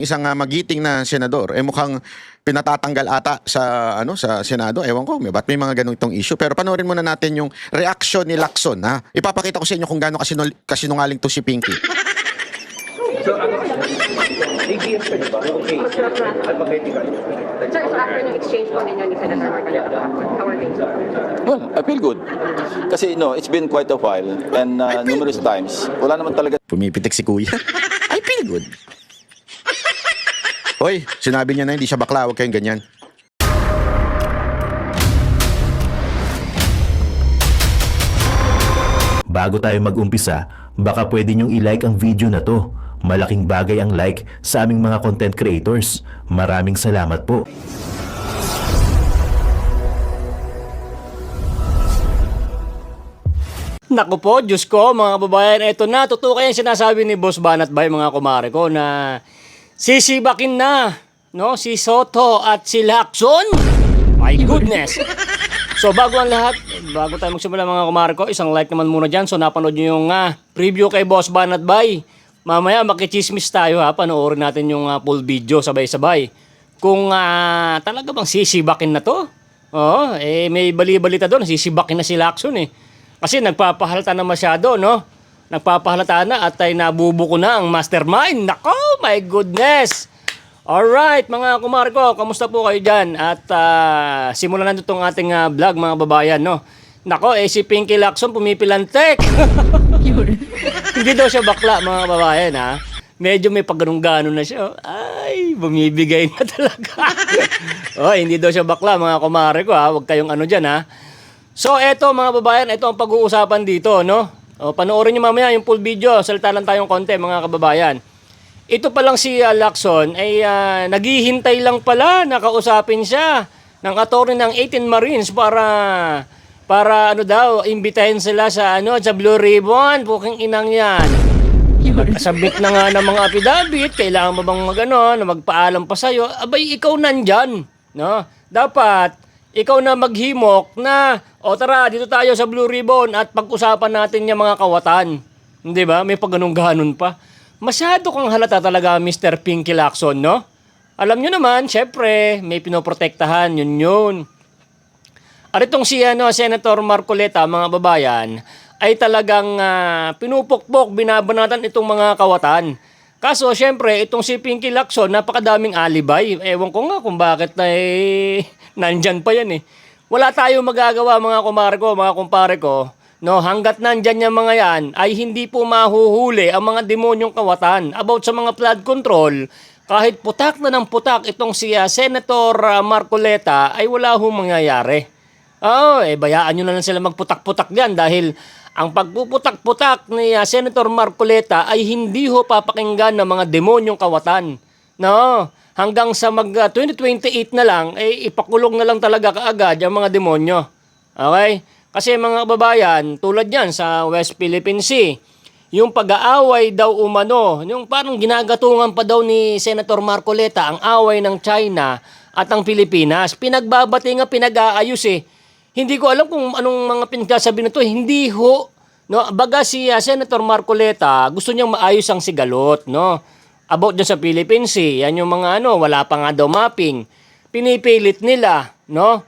isang magiting na senador mukhang pinatatanggal ata sa Senado. Ewan ko, ba't may mga ganitong issue. Pero panoorin muna natin yung reaction ni Lacson, ha. Ipapakita ko sa inyo kung gaano kasinungaling to si Pinky. So, AGS ka ba? Okay. Sir, so after ng exchange po ninyo ni Senator Marcoleta, how are things? Well, I feel good. Kasi, it's been quite a while and numerous times. Wala naman talaga. Pumipitik si Kuya. I feel good. Hoy, sinabi niya na hindi siya bakla, huwag kayong ganyan. Bago tayo mag-umpisa, baka pwede niyong i-like ang video na to. Malaking bagay ang like sa aming mga content creators. Maraming salamat po. Naku po, Diyos ko, mga kababayan, eto na, totoo kaya yung sinasabi ni Boss Banat Bay, mga kumare ko, na sisibakin na, no, si Soto at si Lacson. My goodness! So, bago ang lahat, bago tayo magsimula mga kumare ko, isang like naman muna dyan. So, napanood nyo yung preview kay Boss Banat Bay. Mamaya, makichismis tayo ha, panoorin natin yung full video sabay-sabay. Kung talaga bang sisibakin na to, may bali-balita doon, sisibakin na si Lacson eh. Kasi nagpapahalata na masyado, no? Nagpapahalata na at ay nabubuko na ang mastermind. Nako, my goodness! Alright, mga kumare ko, kamusta po kayo dyan? At simulan na itong ating vlog, mga babayan, no? Nako, si Pinky Lacson pumipilantek. Hindi daw siya bakla, mga babayan, ha? Medyo may pagganong-ganon na siya. Ay, bumibigay na talaga. Hindi daw siya bakla, mga kumare ko, ha? Huwag kayong ano dyan, ha? So, eto mga babayan, ito ang pag-uusapan dito, no? Panoorin nyo mamaya yung full video. Salita lang tayong konti, mga kababayan. Ito pa lang si Lacson ay naghihintay lang pala na kausapin siya ng attorney ng 18 Marines para ano daw, imbitahin sila sa Blue Ribbon. Puking inang yan. Nagkasabit na nga ng mga affidavit, kailangan mo bang na magpaalam pa sa'yo? Abay, ikaw nandyan, no? Dapat, ikaw na maghimok na, tara, dito tayo sa Blue Ribbon at pag-usapan natin yung mga kawatan. Hindi ba? May pagganong-ganon pa. Masyado kang halata talaga, Mr. Pinky Lacson, no? Alam nyo naman, syempre, may pinoprotektahan, yun. At itong si Senator Marcoleta, mga babayan, ay talagang pinupukpok, binabanatan itong mga kawatan. Kaso, syempre, itong si Pinky Lacson, napakadaming alibay. Ewan ko nga kung bakit nandyan pa yan eh. Wala tayong magagawa, mga kumare ko, mga kumpare ko. No, hanggat nandyan yung mga yan, ay hindi po mahuhuli ang mga demonyong kawatan. About sa mga flood control, kahit putak na ng putak itong si Senator Marcoleta, ay wala hong mangyayari. Bayaan nyo na lang sila magputak-putak dyan dahil ang pagpuputak-putak ni Senator Marcoleta ay hindi ho papakinggan ng mga demonyong kawatan. No, hanggang sa 2028 na lang, ipakulong na lang talaga kaagad ang mga demonyo. Okay? Kasi mga kababayan, tulad yan sa West Philippine Sea, yung pag-aaway daw umano, yung parang ginagatungan pa daw ni Senator Marcoleta ang away ng China at ang Pilipinas. Pinagbabati nga, pinag-aayos eh. Hindi ko alam kung anong mga pinagsasabi na to. Hindi ho. No? Baga si Senator Marcoleta, gusto niyang maayos ang sigalot. No? About dyan sa Philippine Sea, yan yung mga wala pa nga daw mapping. Pinipilit nila, no?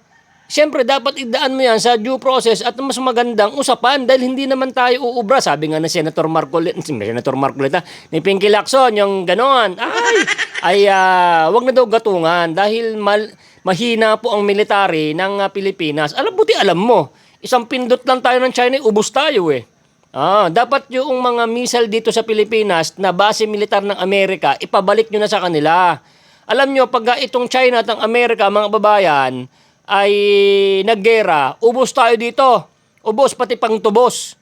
Siyempre, dapat idaan mo yan sa due process at mas magandang usapan dahil hindi naman tayo uubra. Sabi nga na Senator Marcoleta, ni Pinky Lacson, yung gano'n. Wag na daw gatungan dahil mahina po ang military ng Pilipinas. Buti alam mo, isang pindot lang tayo ng China, ubos tayo eh. Dapat yung mga missile dito sa Pilipinas na base militar ng Amerika, ipabalik nyo na sa kanila. Alam nyo, pag itong China at ang Amerika, mga babayan, ay naggera, ubos tayo dito. Ubos, pati pang tubos.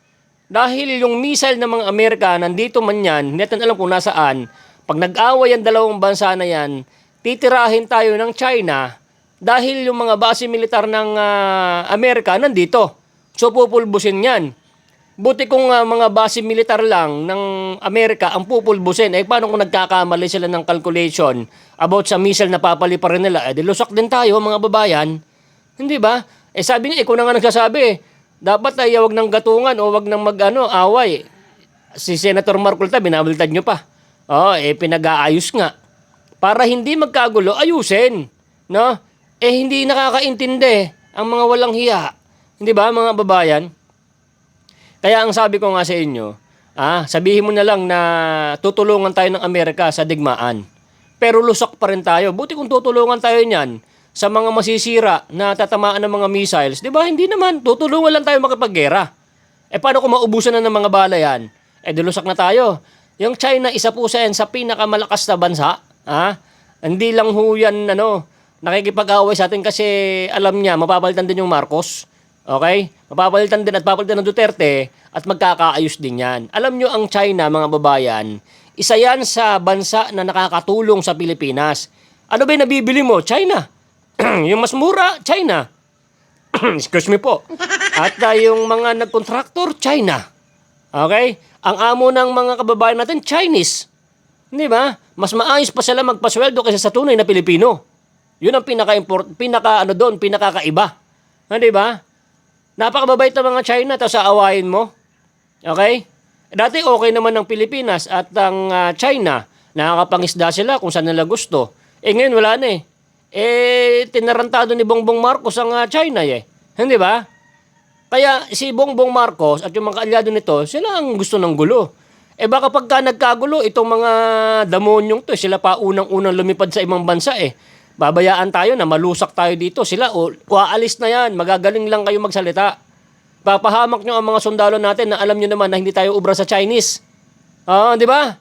Dahil yung missile ng mga Amerika, nandito man yan, hindi natin alam kung nasaan. Pag nag-away ang dalawang bansa na yan, titirahin tayo ng China dahil yung mga base militar ng Amerika nandito. So, pupulbusin yan. Buti kung mga base militar lang ng Amerika ang pupulbusin, paano kung nagkakamali sila ng calculation about sa missile na papaliparin nila? Dilusak din tayo, mga babayan. Hindi ba? Sabi niya, ikaw na nga nagsasabi. Dapat ay wag ng gatungan o wag ng away. Si Senator Marcoleta, binabalitad nyo pa. Pinag-aayos nga. para hindi magkagulo, ayusin. No? Hindi nakakaintindi ang mga walang hiya. Hindi ba, mga babayan? Kaya ang sabi ko nga sa inyo, sabihin mo na lang na tutulungan tayo ng Amerika sa digmaan. Pero lusok pa rin tayo. Buti kung tutulungan tayo niyan sa mga masisira na tatamaan ng mga missiles, di ba? Hindi naman. Tutulungan lang tayo makipaggera. Paano kung maubusan na ng mga bala yan? Dilusak na tayo. Yung China, isa po sa pinakamalakas na bansa. Hindi lang ho yan, nakikipag-away sa atin kasi alam niya, mapapalitan din yung Marcos. Okay? Mapapalitan din at papalitan ng Duterte at magkakaayos din yan. Alam nyo ang China, mga babayan, isa yan sa bansa na nakakatulong sa Pilipinas. Ano ba yung nabibili mo? China. Yung mas mura, China. Excuse me po. At yung mga nagkontraktor, China. Okay? Ang amo ng mga kababayan natin, Chinese. Hindi ba? Mas maayos pa sila magpasweldo kaysa sa tunay na Pilipino. Yun ang pinakakaiba. Hindi ba? Napakababait ng mga China, tapos aawain mo. Okay? Dati okay naman ng Pilipinas at ang China, nakakapangisda sila kung saan nila gusto. Ngayon wala na tinarantado ni Bongbong Marcos ang China Hindi ba? Kaya si Bongbong Marcos at yung mga kaalyado nito, sila ang gusto ng gulo. Baka pagka nagkagulo, itong mga damonyong to, sila pa unang-unang lumipad sa ibang bansa Babayaan tayo na malusak tayo dito. Sila, aalis na yan. Magagaling lang kayo magsalita. Papahamak nyo ang mga sundalo natin na alam nyo naman na hindi tayo ubra sa Chinese. Di ba?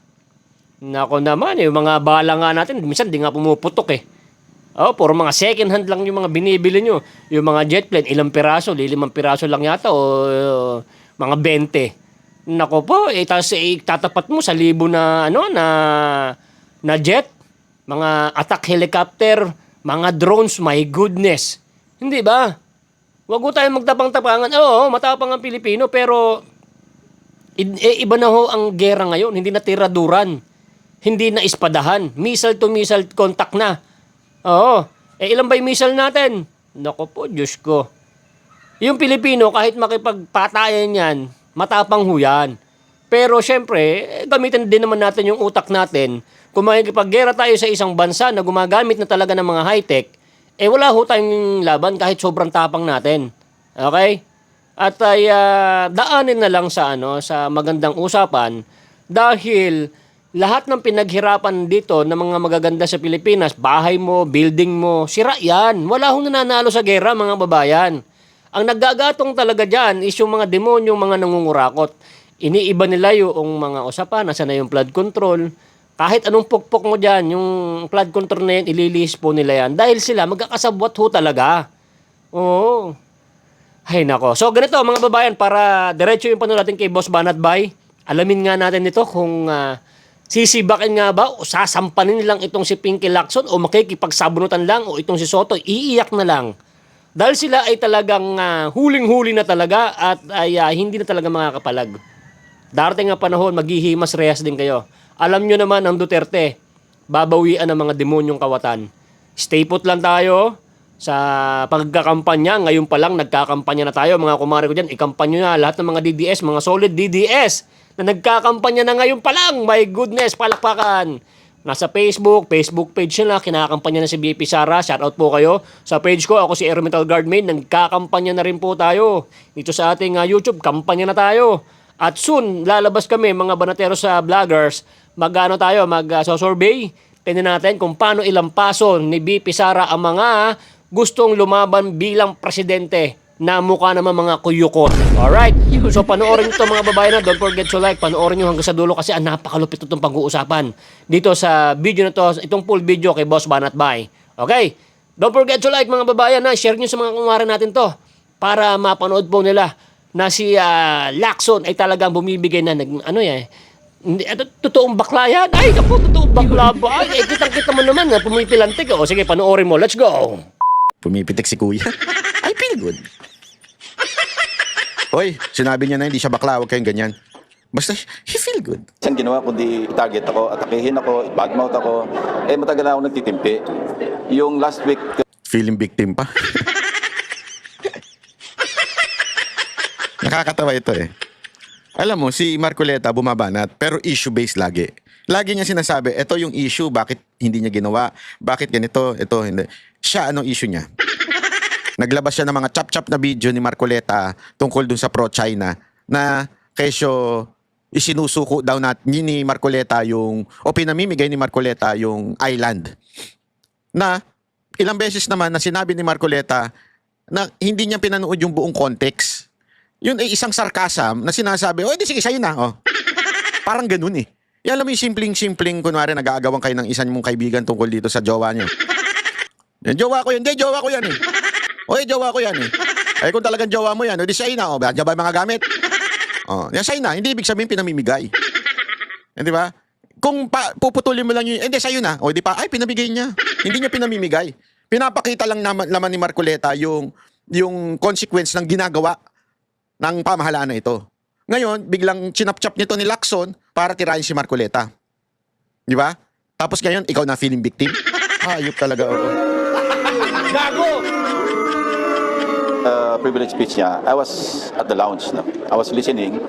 Nako naman, yung mga bala nga natin, minsan di nga pumuputok puro mga second hand lang yung mga binibili nyo. Yung mga jet plane, ilang piraso, 5 piraso lang yata o mga 20. Nako po, tapos tatapat mo sa 1,000 na jet. Mga attack helicopter, mga drones, my goodness. Hindi ba? Huwag mo tayong magtapang-tapangan. Oo, matapang ang Pilipino, pero iba na ho ang gera ngayon. Hindi na tiraduran. Hindi na ispadahan. Missile-to-missile contact na. Oo. Ilan ba yung missile natin? Naku po, Diyos ko. Yung Pilipino, kahit makipagpatayan yan, matapang ho yan. Pero syempre, gamitin din naman natin yung utak natin. Kung makikipaggera tayo sa isang bansa na gumagamit na talaga ng mga high-tech, wala ho tayong laban kahit sobrang tapang natin. Okay? At daanin na lang sa magandang usapan dahil lahat ng pinaghirapan dito ng mga magaganda sa Pilipinas, bahay mo, building mo, sira yan. Wala hong nananalo sa gera, mga babayan. Ang naggagatong talaga dyan is yung mga demonyong mga nangungurakot. Iniiba nila yung mga usapan, nasa na yung flood control. Kahit anong pukpok mo dyan, yung flood control na yan, ililis po nila yan. Dahil sila, magkakasabwat ho talaga. Oo. Ay nako. So ganito mga babayan, para diretso yung panood natin kay Boss Banat Bay. Alamin nga natin ito kung sisibakin nga ba o sasampanin lang itong si Pinky Lacson o makikipagsabunutan lang o itong si Soto, iiyak na lang. Dahil sila ay talagang huling-huli na talaga at hindi na talaga makakapalag. Darating nga panahon, maghihimas rehas din kayo. Alam nyo naman ang Duterte, babawian ng mga demonyong kawatan. Stay put lang tayo sa pagkakampanya. Ngayon pa lang, nagkakampanya na tayo. Mga kumare ko dyan, ikampanya na lahat ng mga DDS, mga solid DDS na nagkakampanya na ngayon pa lang. My goodness, palakpakan. Nasa Facebook page nila, kinakampanya na si BP Sara. Shoutout po kayo. Sa page ko, ako si Aerometal Guardmaid, nagkakampanya na rin po tayo. Dito sa ating YouTube, kampanya na tayo. At soon, lalabas kami, mga banatero sa vloggers, mag-survey. Tingnan natin kung paano ilampaso ni BP Sara ang mga gustong lumaban bilang presidente na mukha naman mga kuyukot. Alright? So panoorin ito mga babae na. Don't forget to like. Panoorin nyo hanggang sa dulo kasi napakalupit itong pag-uusapan dito sa video na to. Itong full video kay Boss Banat Bay. Okay? Don't forget to like mga babae na. Share nyo sa mga kumare natin to para mapanood po nila na si Lacson ay talagang bumibigay na totoong bakla yan. Ay, naku, totoong bakla ba? Ay, kitang-kita mo naman na pumipilantik. O, sige, panoorin mo. Let's go. Pumipitik si kuya. I feel good. Hoy, sinabi niya na hindi siya bakla. Huwag kayong ganyan. Basta, he feel good. Saan ginawa kundi i-target ako, atakihin ako, i-badmouth ako. Matagal na ako nagtitimpi. Yung last week... Feeling victim pa. Nakakatawa ito Alam mo, si Marcoleta bumabanat, pero issue-based lagi. Lagi niya sinasabi, ito yung issue, bakit hindi niya ginawa, bakit ganito, ito, hindi. Siya, anong issue niya? Naglabas siya ng mga chap-chap na video ni Marcoleta tungkol dun sa pro-China na kesyo isinusuko daw ni Marcoleta yung, o pinamimigay ni Marcoleta yung island. Na ilang beses naman na sinabi ni Marcoleta na hindi niya pinanood yung buong context. Yun ay isang sarcasm na sinasabi, oh, di sige, sa'yo na. Oh. Parang ganun eh. Yan alam mo yung simpleng-simpleng, kunwari nag-aagawang kayo ng isa mong kaibigan tungkol dito sa jowa niyo. Yan, jowa ko yan. Hindi, jowa ko yan eh. Oy, jowa ko yan eh. Ay kung talagang jowa mo yan, o di sa'yo na. O, diyan ba yung mga gamit? O, yan sa'yo na. Hindi ibig sabihin pinamimigay. Yan, di ba? Kung puputulin mo lang yun, hindi sa'yo na. O, di pa, ay, pinamigay niya. Hindi niya pinamimigay. Pinapakita lang naman ni Marcoleta yung consequence ng ginagawa ng pamahalaan na ito. Ngayon, biglang chinap-chap nito ni Lacson para tirahin si Marcoleta. Di ba? Tapos ngayon, ikaw na feeling victim? Ayop talaga. Oo. Gago! Privilege speech niya, I was at the lounge. No? I was listening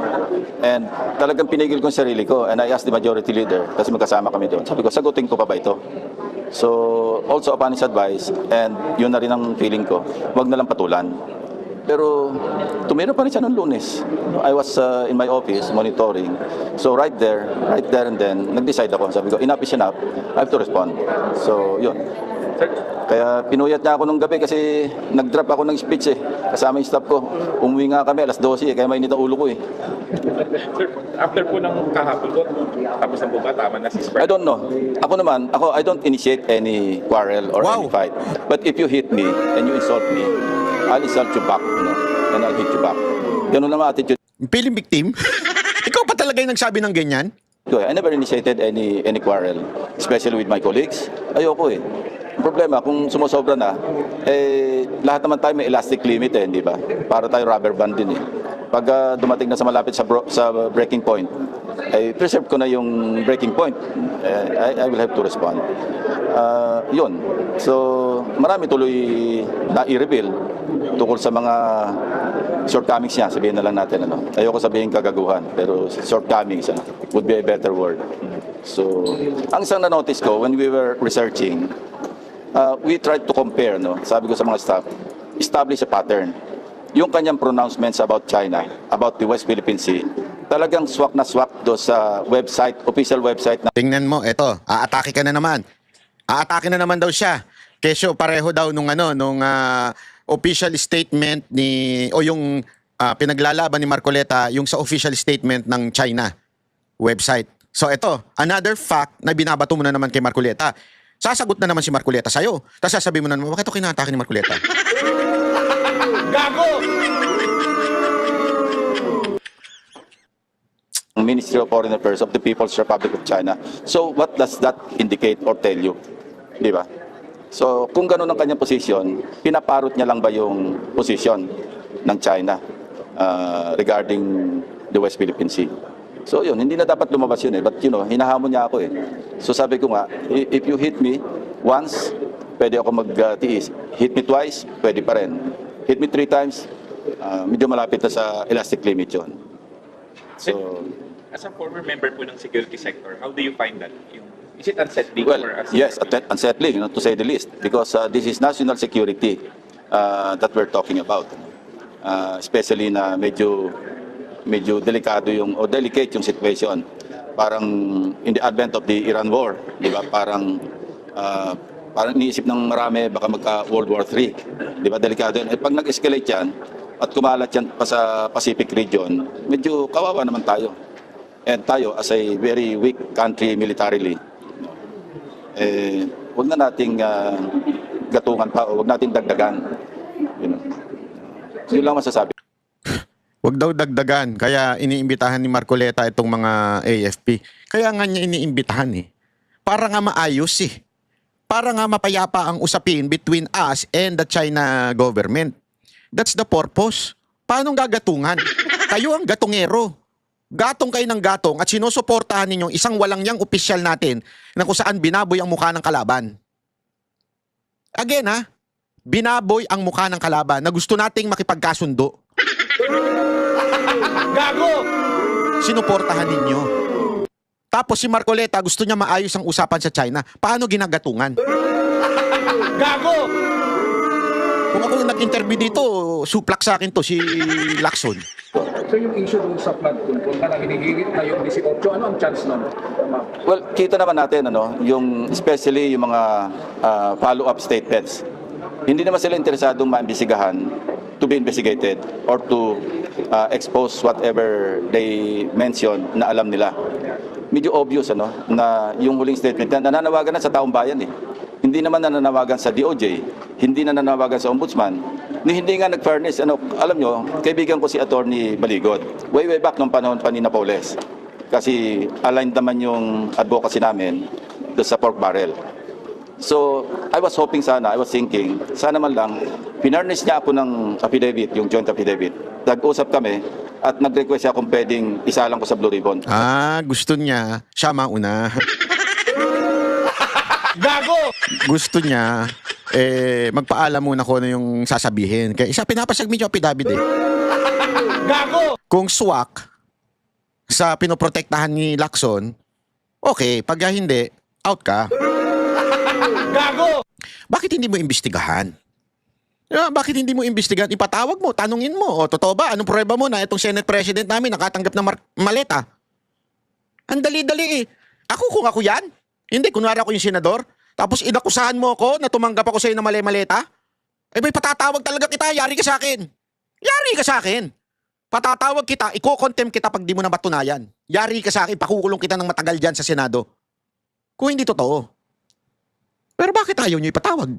and talagang pinigil ko yung sarili ko and I asked the majority leader kasi magkasama kami doon. Sabi ko, sagutin ko pa ba ito? So, also upon his advice and yun na rin ang feeling ko, wag na lang patulan. Pero tumira pa rin siya noong Lunes. I was in my office monitoring. So right there and then, nag-decide ako. Sabi ko, enough is enough. I have to respond. So, yun. Kaya pinuyat niya ako nung gabi kasi nag-drop ako ng speech eh. Kasama yung staff ko. Umuwi nga kami alas 12 eh, kaya mainit ang ulo ko eh. Sir, after po ng kahapon po, tapos ang buba, tama na si I don't know. I don't initiate any quarrel or Wow. any fight. But if you hit me and you insult me, I'll insult you back, you know, and I'll hit you back. Ganun naman attitude. Feeling victim? Ikaw pa talaga yung nagsabi ng ganyan? I never initiated any quarrel, especially with my colleagues. Ayoko eh. Ang problema, kung sumusobra na, lahat naman tayo may elastic limit eh, di ba? Para tayo rubber band din eh. Pag dumating na sa malapit sa breaking point, preserve ko na yung breaking point. I will have to respond. Yun. So, marami tuloy na i-reveal tungkol sa mga shortcomings niya. Sabihin na lang natin, ano. Ayoko sabihin kagaguhan, pero shortcomings would be a better word. So, ang isang na-notice ko when we were researching, we tried to compare, no? Sabi ko sa mga staff, establish a pattern. Yung kanyang pronouncements about China, about the West Philippine Sea, talagang swak na swak do sa website, official website na Tingnan mo, eto, aatake ka na naman. Aatake na naman daw siya. Kesyo pareho daw nung official statement o yung pinaglalaban ni Marcoleta yung sa official statement ng China website. So eto, another fact na binabato mo na naman kay Marcoleta. Sasagot na naman si Marcoleta sa'yo. Tapos sasabihin mo na naman, bakit ito kinatake ni Marcoleta? Gago! Ministry of Foreign Affairs of the People's Republic of China. So what does that indicate or tell you? Di ba? So kung gano'n ang kanyang posisyon, pinaparot niya lang ba yung posisyon ng China regarding the West Philippine Sea? So yun, hindi na dapat lumabas yun eh. But hinahamon niya ako eh. So sabi ko nga, if you hit me once, pwede ako magtiis. Hit me twice, pwede pa rin. Hit me 3 times, medyo malapit na sa elastic limit yun. So, As a former member po ng security sector, how do you find that? Is it unsettling? well, or as yes, unsettling, to say the least. Because this is national security that we're talking about. Especially na medyo delikado delicate yung situation. Parang in the advent of the Iran war, di ba? Parang iniisip ng marami baka magka-World War III. Di ba? Delikado yan. Pag nag-escalate yan at kumalat yan pa sa Pacific region, medyo kawawa naman tayo. And tayo as a very weak country militarily, wag na nating gatungan pa o wag nating dagdagan. Yun lang masasabi. Huwag daw dagdagan. Kaya iniimbitahan ni Marcoleta itong mga AFP. Kaya nga niya iniimbitahan eh. Para nga maayos eh. Para nga mapayapa ang usapin between us and the China government. That's the purpose. Paano gagatungan? Kayo ang gatongero. Gatong kayo ng gatong at sinusuportahan ninyong isang walang yang opisyal natin na kung saan binaboy ang mukha ng kalaban. Again ha, binaboy ang mukha ng kalaban na gusto nating makipagkasundo. Gago! Sinuportahan ninyo. Tapos si Marcoleta gusto niya maayos ang usapan sa China. Paano ginagatungan? Gago! Kung ako yung nag-interview dito, suplak sa akin to si Lacson. So yung issue dun sa flood control na hinihirit na yung 18, ano ang chance nun? Well, kita naman natin, yung especially yung mga follow-up statements. Hindi naman sila interesadong maimbestigahan to be investigated or to expose whatever they mention na alam nila. Medyo obvious na yung huling statement na nananawagan na sa taong bayan eh. Hindi naman nananawagan sa DOJ, hindi nananawagan sa ombudsman, hindi nga nag-fairness. Alam nyo, kaibigan ko si Attorney Baligod, way back nung panahon pa ni Napoles. Kasi aligned naman yung advocacy namin doon sa pork barrel. So, I was thinking, sana man lang, pinarnish niya ako ng affidavit, yung joint affidavit. Nag-usap kami at nag-request siya kung pwedeng isalang ko sa Blue Ribbon. Gusto niya, siya mauna. Gago! Gusto niya, magpaalam muna ko na yung sasabihin. Kaya isa pinapasagmin yung affidavit eh. Gago! Kung swak sa pinoprotektahan ni Lacson, okay. Pag hindi, out ka. Gago! Bakit hindi mo imbestigahan? Bakit hindi mo imbestigahan? Ipatawag mo, tanungin mo. O, totoo ba? Anong prueba mo na itong Senate President namin nakatanggap ng maleta? Ang dali-dali eh. Kung ako yan, hindi, kunwari ako yung senador, tapos inakusahan mo ako na tumanggap ako sa'yo ng maleta, may patatawag talaga kita, yari ka sa akin. Yari ka sa akin. Patatawag kita, iko-contempt kita pag di mo na matunayan. Yari ka sa akin, pakukulong kita ng matagal dyan sa Senado. Kung hindi totoo. Pero bakit ayaw nyo ipatawag?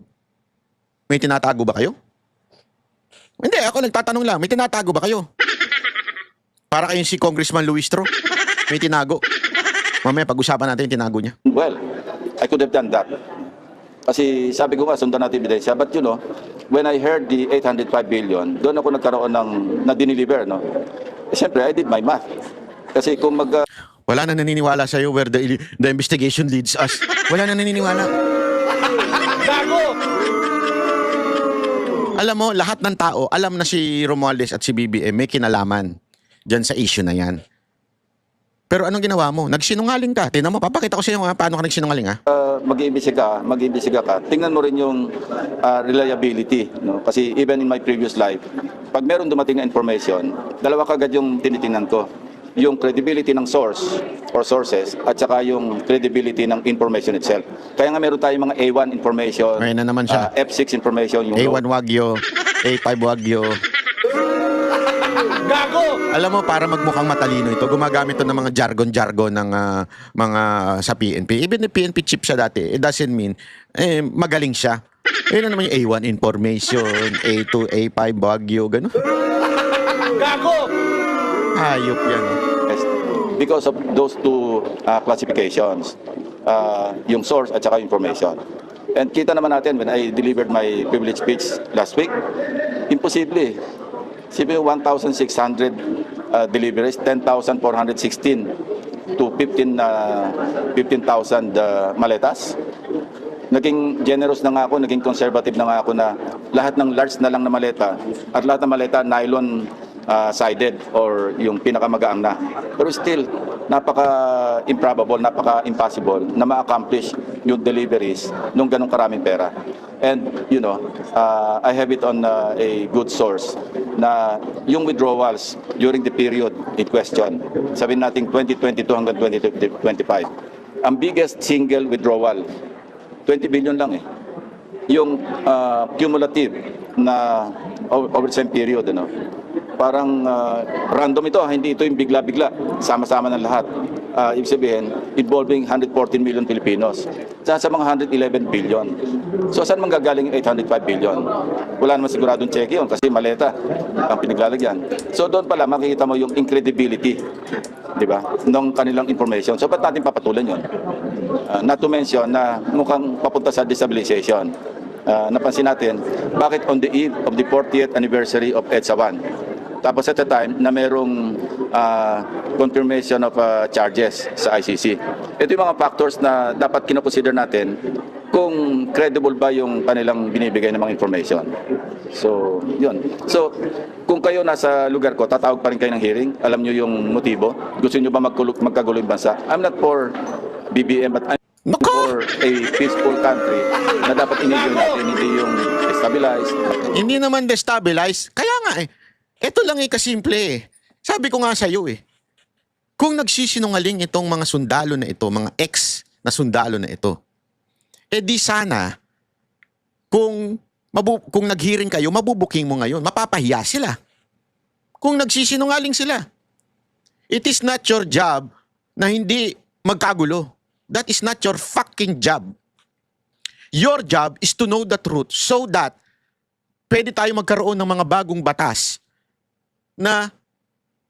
May tinatago ba kayo? Hindi, ako nagtatanong lang, may tinatago ba kayo? Para kayong si Congressman Luis Tro. May tinago. Mamaya pag-usapan natin yung tinago niya. Well, I could have done that. Kasi sabi ko nga, sundan natin ebidensya. But when I heard the 805 billion, doon ako nagkaroon ng na-deliver, Siyempre, I did my math. Kasi kung Wala na naniniwala sa'yo where the investigation leads us. Wala na naniniwala. Gago! Alam mo, lahat ng tao, alam na si Romualdez at si BBM may kinalaman dyan sa issue na yan. Pero anong ginawa mo? Nagsinungaling ka. Tingnan mo, papakita ko sa iyo paano ka nagsinungaling ha. mag-iimbestiga ka, tingnan mo rin yung reliability. Kasi even in my previous life, pag meron dumating na information, dalawa kagad yung tinitingnan ko. Yung credibility ng source or sources at saka yung credibility ng information itself. Kaya nga meron tayong mga A1 information, Ngayon na naman siya. F6 information, yung A1 Wagyo, A5 Wagyo. Gago! Alam mo, para magmukhang matalino ito, gumagamit ito ng mga jargon-jargon ng mga sa PNP. Even if PNP chief siya dati, it doesn't mean magaling siya. Yun na naman yung A1 information, A2, A5 Wagyo, gano'n. Gago! Hayop yan. because of those two classifications, yung source at saka information. And kita naman natin when I delivered my privilege speech last week, imposible. Sabi 1,600 deliveries, 10,416 to 15,000 maletas. Naging generous na nga ako, naging conservative na nga ako na lahat ng large na lang na maleta at lahat ng maleta nylon sided or yung pinakamagaang na. Pero still, napaka-improbable, napaka-impossible na ma-accomplish yung deliveries nung ganong karaming pera. And, you know, I have it on a good source na yung withdrawals during the period in question, sabihin natin 2022 hanggang 2025, ang biggest single withdrawal, 20 billion lang eh. Yung cumulative na over the same period, ano, parang random ito, hindi ito yung bigla-bigla, sama-sama ng lahat. Ibig sabihin, involving 114 million Filipinos. Sa mga 111 billion. So saan manggagaling yung 805 billion? Wala naman siguradong cheque yun kasi maleta ang pinaglalagyan. So doon pala makikita mo yung incredibility, di ba, ng kanilang information. So ba't natin papatulan yun? Not to mention na mukhang papunta sa destabilization. Napansin natin, bakit on the eve of the 40th anniversary of EDSA 1, Tapos at the time na merong confirmation of charges sa ICC. Ito yung mga factors na dapat kinoconsider natin kung credible ba yung kanilang binibigay ng mga information. So, yun. So, kung kayo nasa lugar ko, tatawag pa rin kayo ng hearing. Alam nyo yung motibo. Gusto nyo ba magkagulo yung bansa? I'm not for BBM, but I'm for a peaceful country na dapat in-enjoy natin, hindi yung stabilized. Hindi naman destabilize. Kaya nga eh. Ito lang eh kasimple eh. Sabi ko nga sa'yo eh. Kung nagsisinungaling itong mga sundalo na ito, mga ex na sundalo na ito, eh di sana, kung nag-hearing kayo, mabubuking mo ngayon, mapapahiya sila. Kung nagsisinungaling sila. It is not your job na hindi magkagulo. That is not your fucking job. Your job is to know the truth so that pwede tayo magkaroon ng mga bagong batas na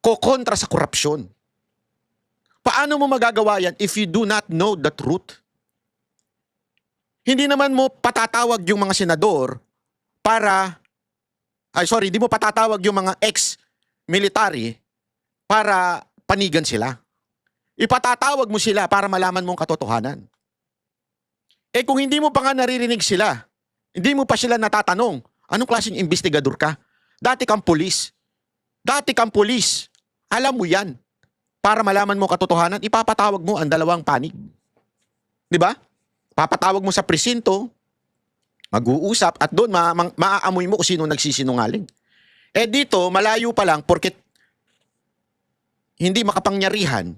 kokontra sa korupsyon. Paano mo magagawa yan if you do not know the truth? Hindi naman mo patatawag yung mga senador di mo patatawag yung mga ex-military para panigan sila. Ipatatawag mo sila para malaman mong katotohanan. Eh kung hindi mo pa nga naririnig sila, hindi mo pa sila natatanong, anong klaseng investigador ka? Dati kang pulis. Alam mo yan. Para malaman mo katotohanan, ipapatawag mo ang dalawang panig. Di ba? Papatawag mo sa presinto, mag-uusap, at doon maaamoy mo kung sino nagsisinungaling. Eh dito, malayo pa lang, porket hindi makapangyarihan,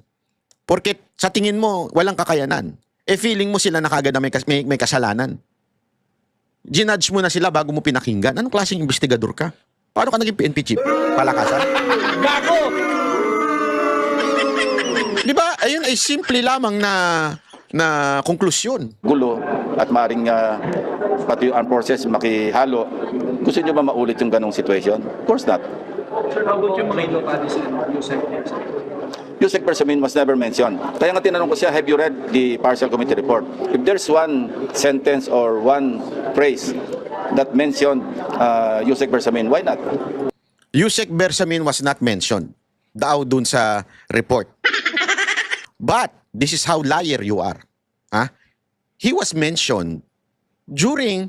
porket sa tingin mo, walang kakayanan, eh feeling mo sila na kagad na may kasalanan. Ginudge mo na sila bago mo pinakinggan. Anong klaseng investigador ka? Paano ka naging PNP chief? Palakasan? Gago! Di ba? Ayun ay simple lamang na konklusyon. Gulo at maaaring pati yung armed forces makihalo. Gusto nyo ba maulit yung ganong situation? Of course not. Sir, how about yung mga Ilocos and Yusek? Yusek Bersamin was never mentioned. Kaya nga tinanong ko siya, have you read the partial committee report? If there's one sentence or one phrase that mentioned Yusek Bersamin, why not? Yusek Bersamin was not mentioned daw dun sa report. But this is how liar you are. He was mentioned during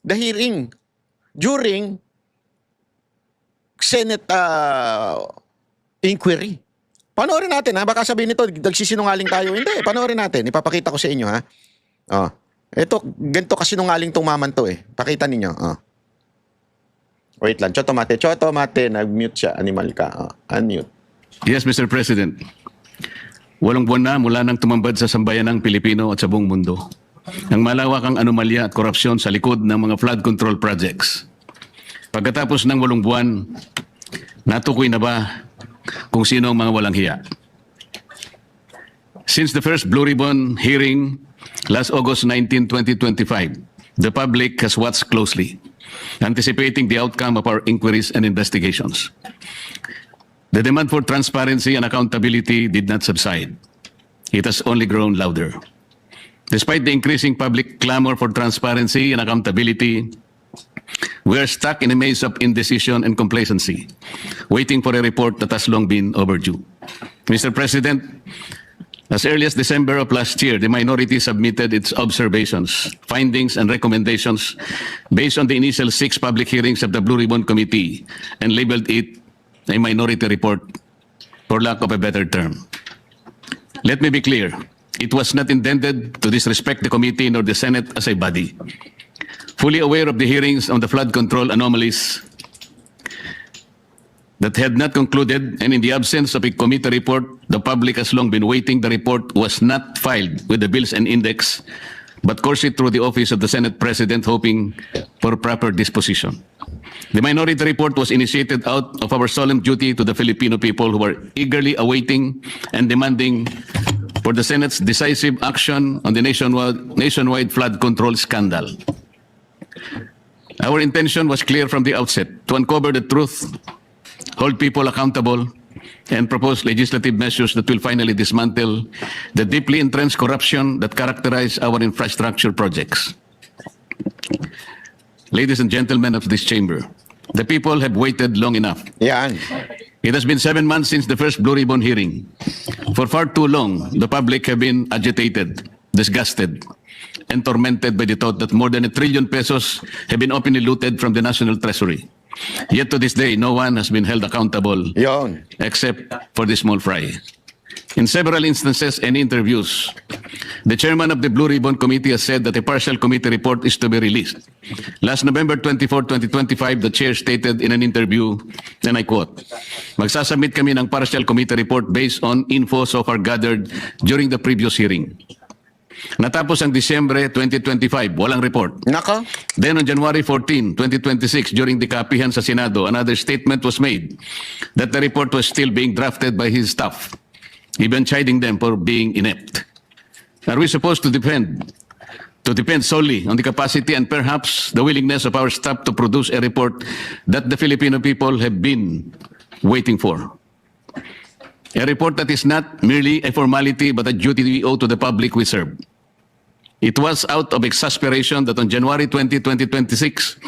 the hearing, during Senate inquiry. Panoorin natin baka sabihin nito nagsisinungaling tayo. Hindi, panoorin natin. Ipapakita ko sa inyo Ito, ganito kasinungaling tong maman to Pakita ninyo. Wait lang. Choto mate, nag-mute siya. Animal ka. Unmute. Yes, Mr. President. Walong buwan na mula nang tumambad sa sambayanang Pilipino at sa buong mundo ang malawakang anomalya at korupsyon sa likod ng mga flood control projects. Pagkatapos ng 8 buwan, natukoy na ba kung sino ang mga walang hiya? Since the first Blue Ribbon hearing last August 19, 2025, the public has watched closely, anticipating the outcome of our inquiries and investigations. The demand for transparency and accountability did not subside. It has only grown louder. Despite the increasing public clamor for transparency and accountability, we are stuck in a maze of indecision and complacency, waiting for a report that has long been overdue. Mr. President, as early as December of last year, the minority submitted its observations, findings, and recommendations based on the initial 6 public hearings of the Blue Ribbon Committee and labeled it a minority report, for lack of a better term. Let me be clear. It was not intended to disrespect the committee nor the Senate as a body. Fully aware of the hearings on the flood control anomalies that had not concluded, and in the absence of a committee report, the public has long been waiting. The report was not filed with the Bills and Index, but coursed through the office of the Senate President, hoping for proper disposition. The minority report was initiated out of our solemn duty to the Filipino people who were eagerly awaiting and demanding for the Senate's decisive action on the nationwide flood control scandal. Our intention was clear from the outset: to uncover the truth, hold people accountable, and propose legislative measures that will finally dismantle the deeply entrenched corruption that characterize our infrastructure projects. Ladies and gentlemen of this chamber, The people have waited long enough. Yan. It has been 7 months since the first Blue Ribbon hearing. For far too long, the public have been agitated, disgusted, and tormented by the thought that more than 1 trillion pesos have been openly looted from the National Treasury. Yet to this day, no one has been held accountable Yon. except for the small fry. In several instances and interviews, the chairman of the Blue Ribbon Committee has said that a partial committee report is to be released. Last November 24, 2025, the chair stated in an interview, and I quote, "Magsasubmit kami ng partial committee report based on info so far gathered during the previous hearing." Natapos ang Disyembre 2025, walang report. Nako. Then on January 14, 2026, during the kapihan sa Senado, another statement was made that the report was still being drafted by his staff, even chiding them for being inept. Are we supposed to depend solely on the capacity and perhaps the willingness of our staff to produce a report that the Filipino people have been waiting for? A report that is not merely a formality but a duty we owe to the public we serve. It was out of exasperation that on January 20, 2026,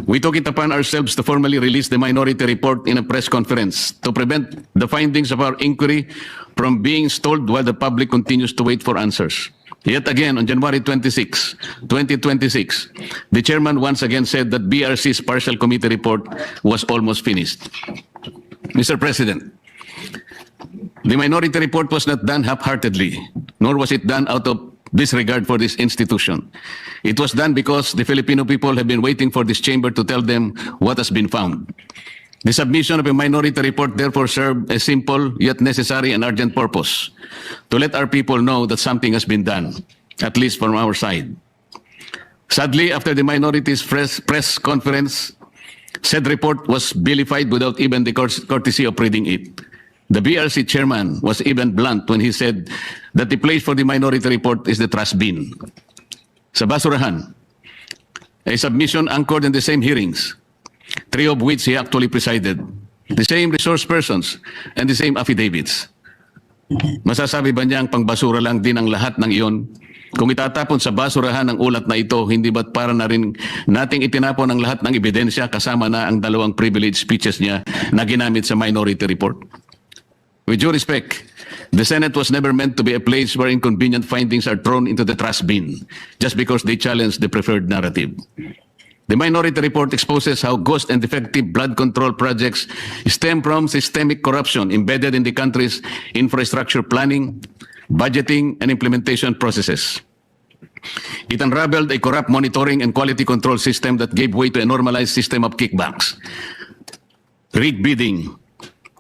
we took it upon ourselves to formally release the minority report in a press conference to prevent the findings of our inquiry from being stalled while the public continues to wait for answers. Yet again, on January 26, 2026, the chairman once again said that BRC's partial committee report was almost finished. Mr. President, the minority report was not done half-heartedly, nor was it done out of disregard for this institution. It was done because the Filipino people have been waiting for this chamber to tell them what has been found. The submission of a minority report therefore served a simple yet necessary and urgent purpose, to let our people know that something has been done, at least from our side. Sadly, after the minority's press conference, said report was vilified without even the courtesy of reading it. The BRC chairman was even blunt when he said that the place for the minority report is the trash bin. Sa basurahan, a submission anchored in the same hearings, 3 of which he actually presided, the same resource persons, and the same affidavits. Masasabi ba niyang pangbasura lang din ang lahat ng iyon? Kung itatapon sa basurahan ang ulat na ito, hindi ba't para na rin nating itinapon ang lahat ng ebidensya kasama na ang 2 privilege speeches niya na ginamit sa minority report? With due respect, the Senate was never meant to be a place where inconvenient findings are thrown into the trash bin just because they challenge the preferred narrative. The minority report exposes how ghost and defective blood control projects stem from systemic corruption embedded in the country's infrastructure planning, budgeting, and implementation processes. It unraveled a corrupt monitoring and quality control system that gave way to a normalized system of kickbacks, rigged bidding,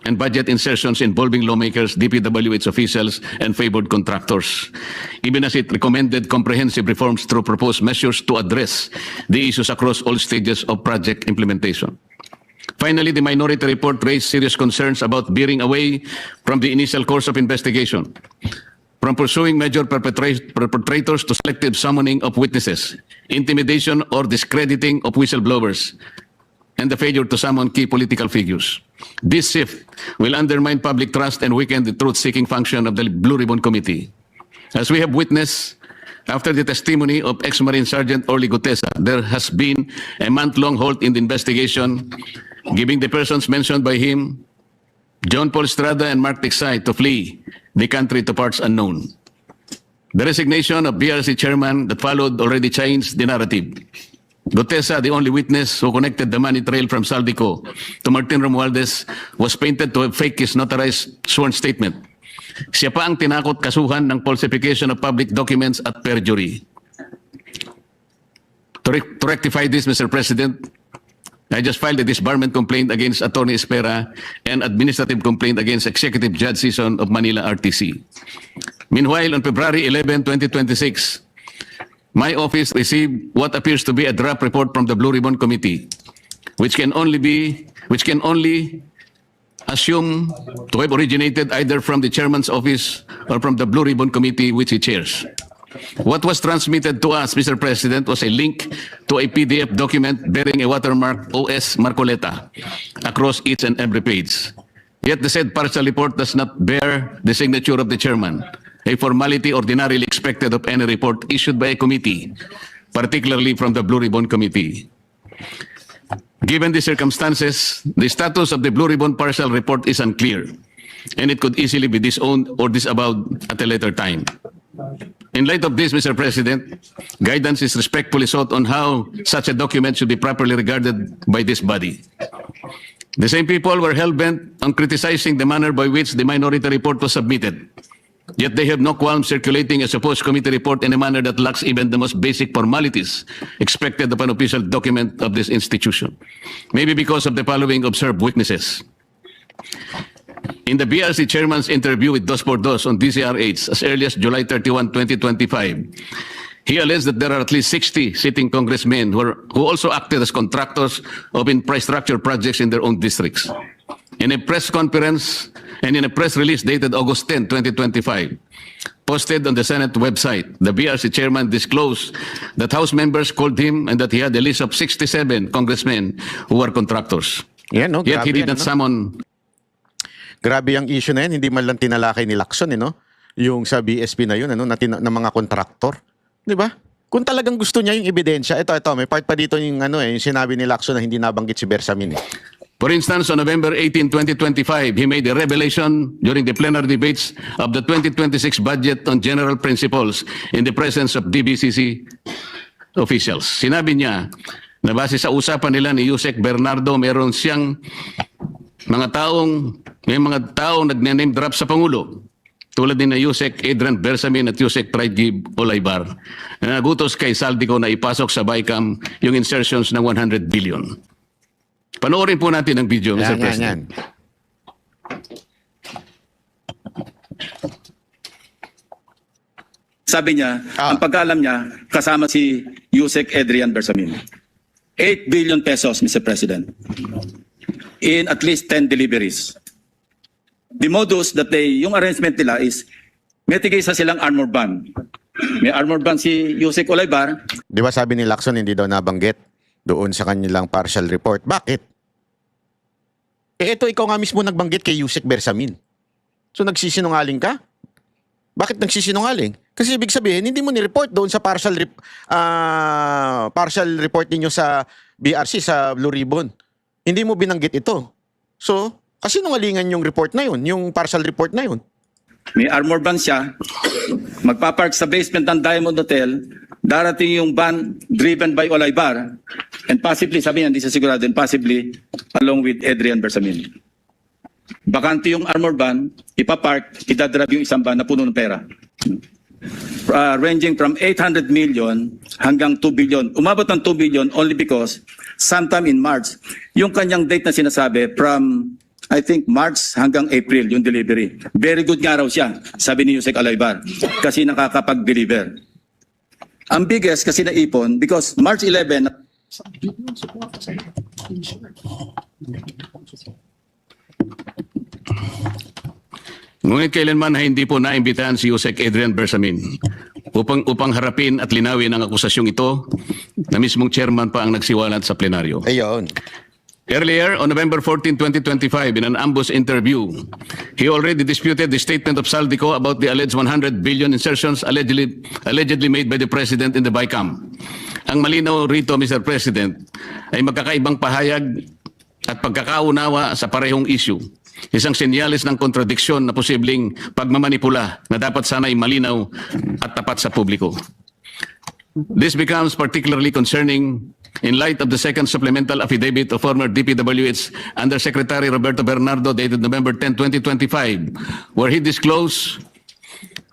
and budget insertions involving lawmakers, DPWH officials, and favored contractors, even as it recommended comprehensive reforms through proposed measures to address the issues across all stages of project implementation. Finally, the minority report raised serious concerns about veering away from the initial course of investigation, from pursuing major perpetrators to selective summoning of witnesses, intimidation or discrediting of whistleblowers, and the failure to summon key political figures. This shift will undermine public trust and weaken the truth-seeking function of the Blue Ribbon Committee. As we have witnessed, after the testimony of ex-Marine Sergeant Orly Gutesa, there has been a month-long halt in the investigation, giving the persons mentioned by him, John Paul Estrada and Mark Tiksay, to flee the country to parts unknown. The resignation of BRC chairman that followed already changed the narrative. Gutesa, the only witness who connected the money trail from Saldico to Martin Romualdez, was painted to have faked his notarized sworn statement. Siya pa ang tinakot kasuhan ng falsification of public documents at perjury. To rectify this, Mr. President, I just filed a disbarment complaint against Attorney Espera and administrative complaint against Executive Judge Season of Manila RTC. Meanwhile, on February 11, 2026, my office received what appears to be a draft report from the Blue Ribbon Committee, which can only assume to have originated either from the chairman's office or from the Blue Ribbon Committee which he chairs. What was transmitted to us, Mr. President, was a link to a PDF document bearing a watermark OS Marcoleta across each and every page. Yet the said partial report does not bear the signature of the chairman, a formality ordinarily expected of any report issued by a committee, particularly from the Blue Ribbon Committee. Given the circumstances, the status of the Blue Ribbon partial report is unclear, and it could easily be disowned or disavowed at a later time. In light of this, Mr. President, guidance is respectfully sought on how such a document should be properly regarded by this body. The same people were hell-bent on criticizing the manner by which the minority report was submitted. Yet they have no qualms circulating a supposed committee report in a manner that lacks even the most basic formalities expected of an official document of this institution. Maybe because of the following observed weaknesses. In the BRC chairman's interview with Dos por Dos on DCRH as early as July 31, 2025, he alleged that there are at least 60 sitting congressmen who also acted as contractors of infrastructure projects in their own districts. In a press conference and in a press release dated August 10, 2025, posted on the Senate website, the BRC chairman disclosed that House members called him and that he had a list of 67 congressmen who were contractors. Yan, no? Yet he Grabe did yan, not no? summon. Grabe ang issue na yan, hindi man lang tinalakay ni Lacson, no? Yung sa BSP na yun, ano, na mga kontraktor. Di ba? Kung talagang gusto niya yung ebidensya, ito, may part pa dito yung, yung sinabi ni Lacson na hindi nabanggit si Bersamin. For instance, on November 18, 2025, he made a revelation during the plenary debates of the 2026 budget on general principles in the presence of DBCC officials. Sinabi niya na base sa usapan nila ni Yusek Bernardo, meron siyang may mga taong nagne-name drop sa Pangulo. Tulad din na Yusek Adrian Bersamin at Yusek Traidgib Olaybar na nagutos kay Saldico na ipasok sa BICAM yung insertions ng 100 billion. Panoorin po natin ang video, Mr. President. Sabi niya, ang pagkaalam niya, kasama si Yusek Adrian Bersamin. 8 billion pesos, Mr. President, in at least 10 deliveries. The modus that yung arrangement nila is, may tigay sa silang armor van. May armor van si Yusek Olaybar. Di ba sabi ni Lacson hindi daw nabanggit doon sa kanilang partial report? Bakit? Ito ikaw nga mismo nagbanggit kay Yusek Bersamin. So nagsisinungaling ka? Bakit nagsisinungaling? Kasi ibig sabihin, hindi mo ni-report doon sa partial report ninyo sa BRC, sa Blue Ribbon. Hindi mo binanggit ito. So, kasinungalingan yung report na yun, yung partial report na yun. May armor van siya, magpapark sa basement ng Diamond Hotel, darating yung van driven by Olaybar, and possibly, sabi niya, hindi siya sigurado, and possibly along with Adrian Bersamin. Bakante yung armor van, ipapark, idadrab yung isang van na puno ng pera. Ranging from 800 million hanggang 2 billion. Umabot ng 2 billion only because sometime in March, yung kanyang date na sinasabi from I think March hanggang April yung delivery. Very good nga raw siya, sabi ni Yusek Olaybar, kasi nakakapag-deliver. Ang biggest kasi naipon because March 11, Ngunit kailanman ay hindi po naimbitahan si Yusek Adrian Bersamin upang harapin at linawin ang akusasyong ito na mismong chairman pa ang nagsiwalat sa plenaryo. Ayun. Earlier, on November 14, 2025, in an ambush interview, he already disputed the statement of Saldico about the alleged 100 billion insertions allegedly made by the President in the BICAM. Ang malinaw rito, Mr. President, ay magkakaibang pahayag at pagkakaunawa sa parehong issue. Isang senyalis ng kontradiksyon na posibleng pagmamanipula na dapat sana'y malinaw at tapat sa publiko. This becomes particularly concerning in light of the second supplemental affidavit of former DPWH Undersecretary Roberto Bernardo dated November 10, 2025, where he disclosed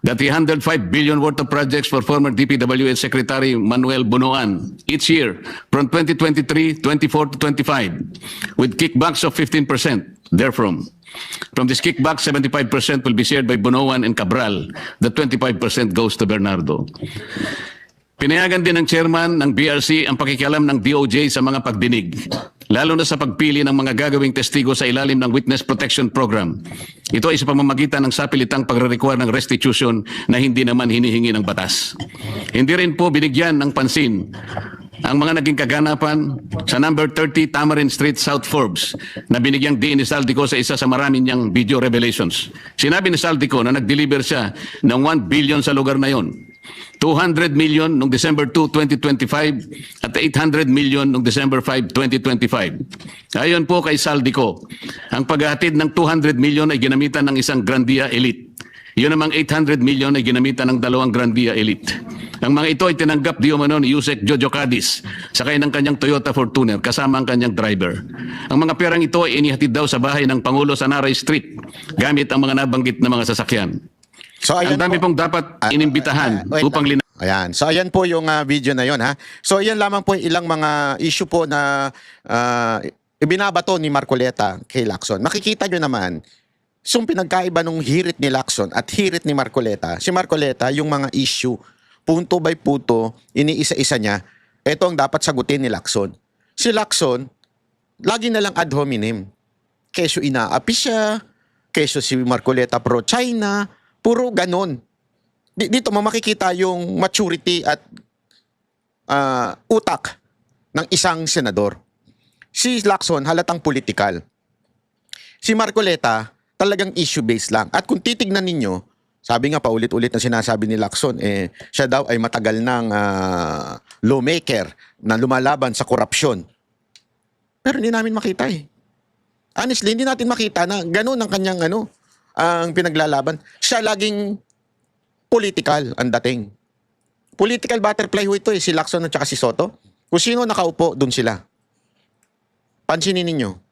that he handled 5 billion worth of projects for former DPWH Secretary Manuel Bunoan each year from 2023, 24 to 25 with kickbacks of 15% therefrom. From this kickback, 75% will be shared by Bunoan and Cabral. The 25% goes to Bernardo. Pinayagan din ng chairman ng BRC ang pakikialam ng DOJ sa mga pagdinig, lalo na sa pagpili ng mga gagawing testigo sa ilalim ng Witness Protection Program. Ito ay sa pamamagitan ng sapilitang pagre-require ng restitution na hindi naman hinihingi ng batas. Hindi rin po binigyan ng pansin ang mga naging kaganapan sa number 30 Tamarin Street, South Forbes na binigyang diin ni Saldico sa isa sa marami niyang video revelations. Sinabi ni Saldico na nag-deliver siya ng 1 billion sa lugar na yon. 200 million noong December 2, 2025 at 800 million noong December 5, 2025. Ayon po kay Saldico, ang paghahatid ng 200 million ay ginamitan ng isang Grandia Elite. Yun namang 800 million ay ginamitan ng dalawang Grandia Elite. Ang mga ito ay tinanggap di umano ni Yusek Jojo Cadiz, sakay ng kanyang Toyota Fortuner kasama ang kanyang driver. Ang mga perang ito ay inihatid daw sa bahay ng Pangulo sa Naray Street gamit ang mga nabanggit na mga sasakyan. So Ang dami pong dapat inimbitahan wait upang lang. Ayan. So ayan po yung video na yon, ha. So ayan lamang po yung ilang mga issue po na ibinabato ni Marcoleta kay Lacson. Makikita nyo naman yung pinagkaiba nung hirit ni Lacson at hirit ni Marcoleta. Si Marcoleta, yung mga issue, punto by punto, iniisa-isa niya, ito ang dapat sagutin ni Lacson. Si Lacson, lagi na lang ad hominem. Keso inaapi siya, keso si Marcoleta pro-China, puro ganon. Dito mo makikita yung maturity at utak ng isang senador. Si Lacson halatang political. Si Marcoleta talagang issue-based lang. At kung titignan ninyo, sabi nga paulit-ulit na sinasabi ni Lacson, siya daw ay matagal ng lawmaker na lumalaban sa korupsyon. Pero hindi namin makita Honestly, hindi natin makita na gano'n ang kanyang ang pinaglalaban. Siya laging political ang dating. Political butterfly ho ito si Lacson at saka si Soto. Kung sino nakaupo, dun sila. Pansinin ninyo.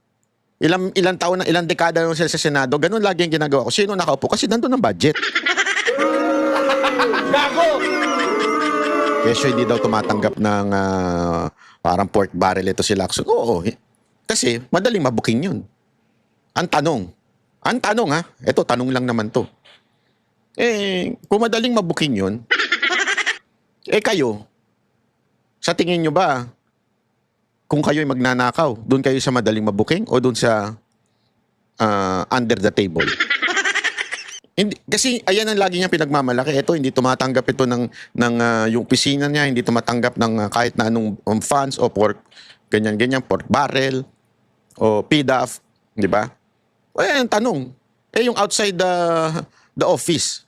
Ilang taon na, ilang dekada na sila sa Senado, ganun lagi ang ginagawa ko. Sino nakaupo? Kasi nandun ang budget. Kesyo hindi daw tumatanggap ng parang pork barrel ito si Lacson. Oo, kasi madaling mabuking yun. Ang tanong ito tanong lang naman to. Kung madaling mabuking yun, kayo, sa tingin nyo ba, kung kayo'y magnanakaw, doon kayo sa madaling mabuking o doon sa under the table? Hindi, kasi ayan ang lagi niyang pinagmamalaki. Ito, hindi tumatanggap ito ng yung opisina niya, hindi tumatanggap ng kahit na anong funds o pork, ganyan-ganyan, pork barrel o PDAF, di ba? Ang tanong, yung outside the office,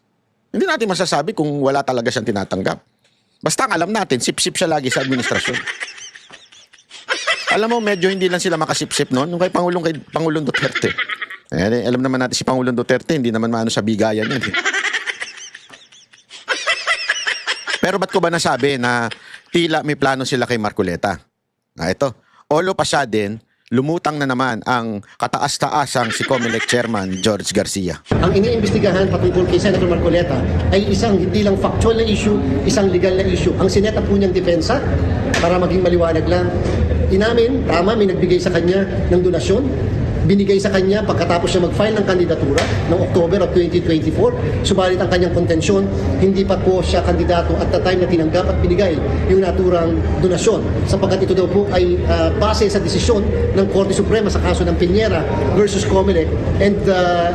hindi natin masasabi kung wala talaga siyang tinatanggap. Basta ang alam natin, sip-sip siya lagi sa administrasyon. Alam mo, medyo hindi lang sila makasip-sip noon. Nung kay Pangulong Duterte. Alam naman natin si Pangulong Duterte, hindi naman maano sa bigayan yan. Pero ba't ko ba nasabi na tila may plano sila kay Marcoleta? Ito, all of a sudden, lumutang na naman ang kataas-taasang si COMELEC Chairman George Garcia. Ang iniimbestigahan patungkol kay Senator Marcoleta ay isang hindi lang factual na issue, isang legal na issue. Ang sineta po niyang depensa, para maging maliwanag lang, inamin, tama, may nagbigay sa kanya ng donasyon, binigay sa kanya pagkatapos siya mag-file ng kandidatura noong October of 2024. Subalit ang kanyang kontensyon, hindi pa po siya kandidato at the time na tinanggap at binigay yung naturang donasyon. Sapagkat ito daw po ay base sa desisyon ng Korte Suprema sa kaso ng Piñera versus COMELEC. And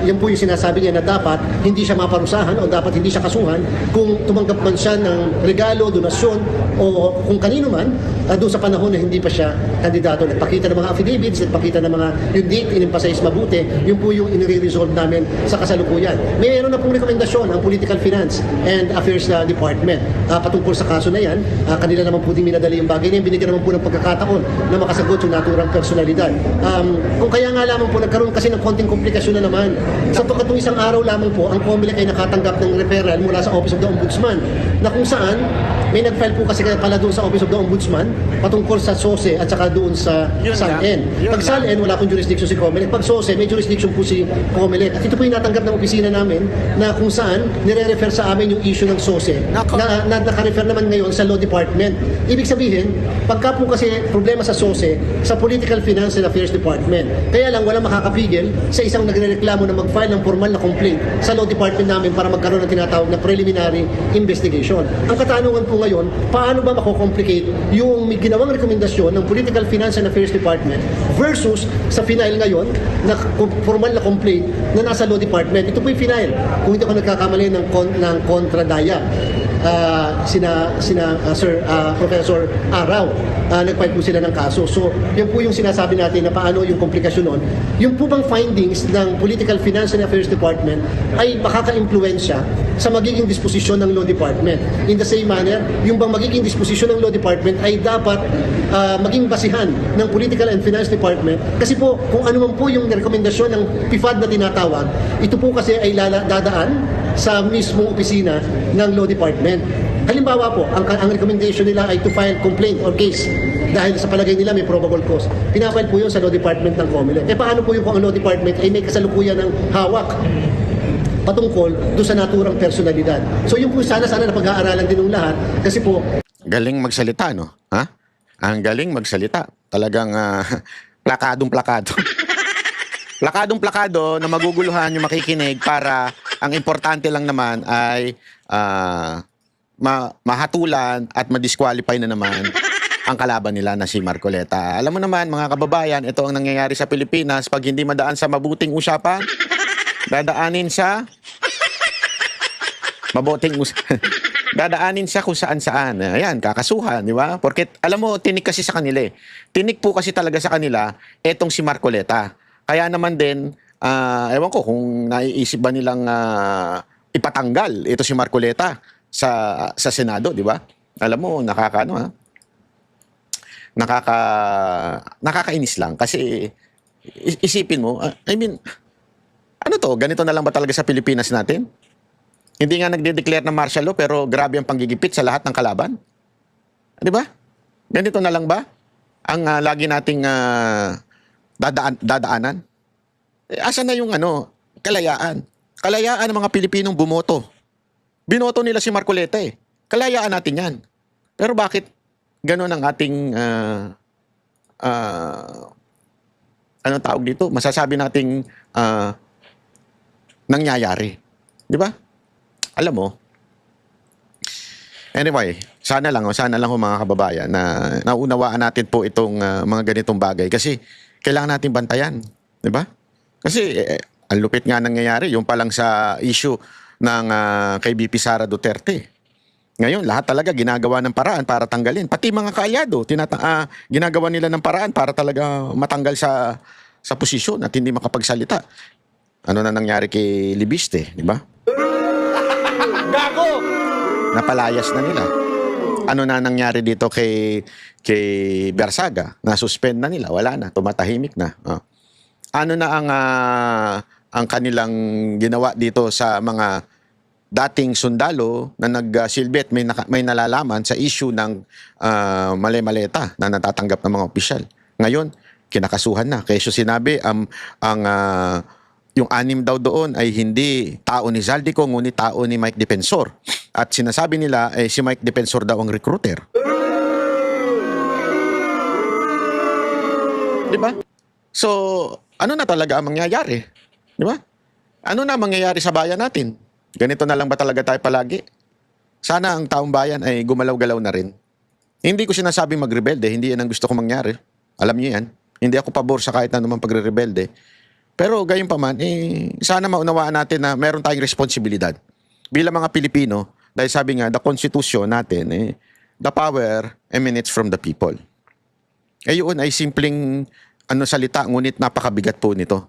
yan po yung sinasabi niya na dapat hindi siya maparusahan o dapat hindi siya kasuhan kung tumanggap man siya ng regalo, donasyon o kung kanino man doon sa panahon na hindi pa siya kandidato. Nagpakita ng mga affidavits, nagpakita ng mga yung date, in-emphasize mabuti, yun po yung in-resolve namin sa kasalukuyan. Mayroon na pong rekomendasyon ang Political Finance and Affairs Department patungkol sa kaso na yan. Kanila naman po din minadali yung bagay niya, binigyan naman po ng pagkakataon na makasagot yung naturang personalidad. Kung kaya nga lamang po nagkaroon kasi ng konting komplikasyon na naman, sa katong isang araw lamang po, ang COMELEC ay nakatanggap ng referral mula sa Office of the Ombudsman na kung saan may nag-file po kasi pala doon sa Office of the Ombudsman patungkol sa SOSE at saka doon sa SALN. Pag SALN, wala pong jurisdiction si COMELEC. Pag SOSE, may jurisdiction po si COMELEC. At ito po yung natanggap ng opisina namin na kung saan nire-refer sa amin yung issue ng SOSE na naka-refer naman ngayon sa Law Department. Ibig sabihin, pagka po kasi problema sa SOSE, sa Political Finance and Affairs Department. Kaya lang, walang makakapigil sa isang nagre-reklamo na mag-file ng formal na complaint sa Law Department namin para magkaroon ng tinatawag na preliminary investigation. Ang katanungan po ngayon, paano ba mako-complicate yung may ginawang rekomendasyon ng Political Finance and Affairs Department versus sa final ngayon na formal na complaint na nasa Law Department. Ito po yung final. Kung hindi ako nagkakamali ng kontra-daya. Professor Araw. Nag-file po sila ng kaso. So, yun po yung sinasabi natin na paano yung komplikasyon nun. Yung po bang findings ng Political Finance and Affairs Department ay makaka-impluensya sa magiging disposisyon ng Law Department. In the same manner, yung bang magiging disposisyon ng Law Department ay dapat maging basihan ng Political and Finance Department. Kasi po, kung ano man po yung rekomendasyon ng PIFAD na tinatawag, ito po kasi ay dadaan sa mismong opisina ng Law Department. Halimbawa po, ang recommendation nila ay to file complaint or case dahil sa palagay nila may probable cause. Pinafile po yun sa Law Department ng COMELEC. Paano po yung kung ang Law Department ay may kasalukuyan ng hawak patungkol doon sa naturang personalidad. So yung po sana na pag-aaralan din ng lahat kasi po Galing magsalita, no? Ha? Ang galing magsalita. Talagang plakadong-plakado. Plakadong-plakado na maguguluhan yung makikinig para ang importante lang naman ay mahatulan at madisqualify na naman ang kalaban nila na si Marcoleta. Alam mo naman, mga kababayan, ito ang nangyayari sa Pilipinas pag hindi madaan sa mabuting usapan, dadaanin sa mabuting usapan. Dadaanin siya kung saan-saan. Ayan, kakasuhan, di ba? Porque, alam mo, tinik kasi sa kanila eh. Tinik po kasi talaga sa kanila etong si Marcoleta. Kaya naman din, ewan ko kung naiisip ba nilang ipatanggal ito si Marcoleta sa Senado, di ba? Alam mo, nakakainis lang. Kasi, isipin mo, I mean, ano to? Ganito na lang ba talaga sa Pilipinas natin? Hindi nga nagde-declare ng martial law pero grabe ang panggigipit sa lahat ng kalaban. Di ba? Ganito na lang ba ang lagi nating dadaanan? Asan na yung kalayaan? Kalayaan ng mga Pilipinong bumoto. Binoto nila si Marcoleta eh. Kalayaan natin yan. Pero bakit ganun ang ating anong tawag dito? Masasabi nating nangyayari. Di ba? Alam mo, anyway, sana lang ho mga kababayan na naunawaan natin po itong mga ganitong bagay kasi kailangan natin bantayan, di ba? Kasi ang lupit nga nangyayari, yung palang sa issue ng kay BP Sara Duterte. Ngayon, lahat talaga ginagawa ng paraan para tanggalin. Pati mga kaalyado, ginagawa nila ng paraan para talaga matanggal sa posisyon at hindi makapagsalita. Ano na nangyari kay Libiste, di ba? Gago! Napalayas na nila. Ano na nangyari dito kay Bersaga? Na-suspend na nila. Wala na. Tumatahimik na. Ano na ang kanilang ginawa dito sa mga dating sundalo na nagsilbi at may nalalaman sa issue ng mali-maleta na natatanggap ng mga opisyal. Ngayon, kinakasuhan na. Kaya sinabi, yung 6 daw doon ay hindi tao ni Zaldico, ngunit tao ni Mike Defensor. At sinasabi nila, si Mike Defensor daw ang recruiter. Diba? So, ano na talaga ang mangyayari? Diba? Ano na mangyayari sa bayan natin? Ganito na lang ba talaga tayo palagi? Sana ang taong bayan ay gumalaw-galaw na rin. Hindi ko sinasabing magrebelde, hindi yan ang gusto ko mangyari. Alam niyo yan. Hindi ako pabor sa kahit na naman pagre-rebelde. Pero gayon pa man, sana maunawaan natin na meron tayong responsibilidad bilang mga Pilipino dahil sabi nga, the Constitution natin, the power emanates from the people. Yun ay simpleng salita, ngunit napakabigat po nito.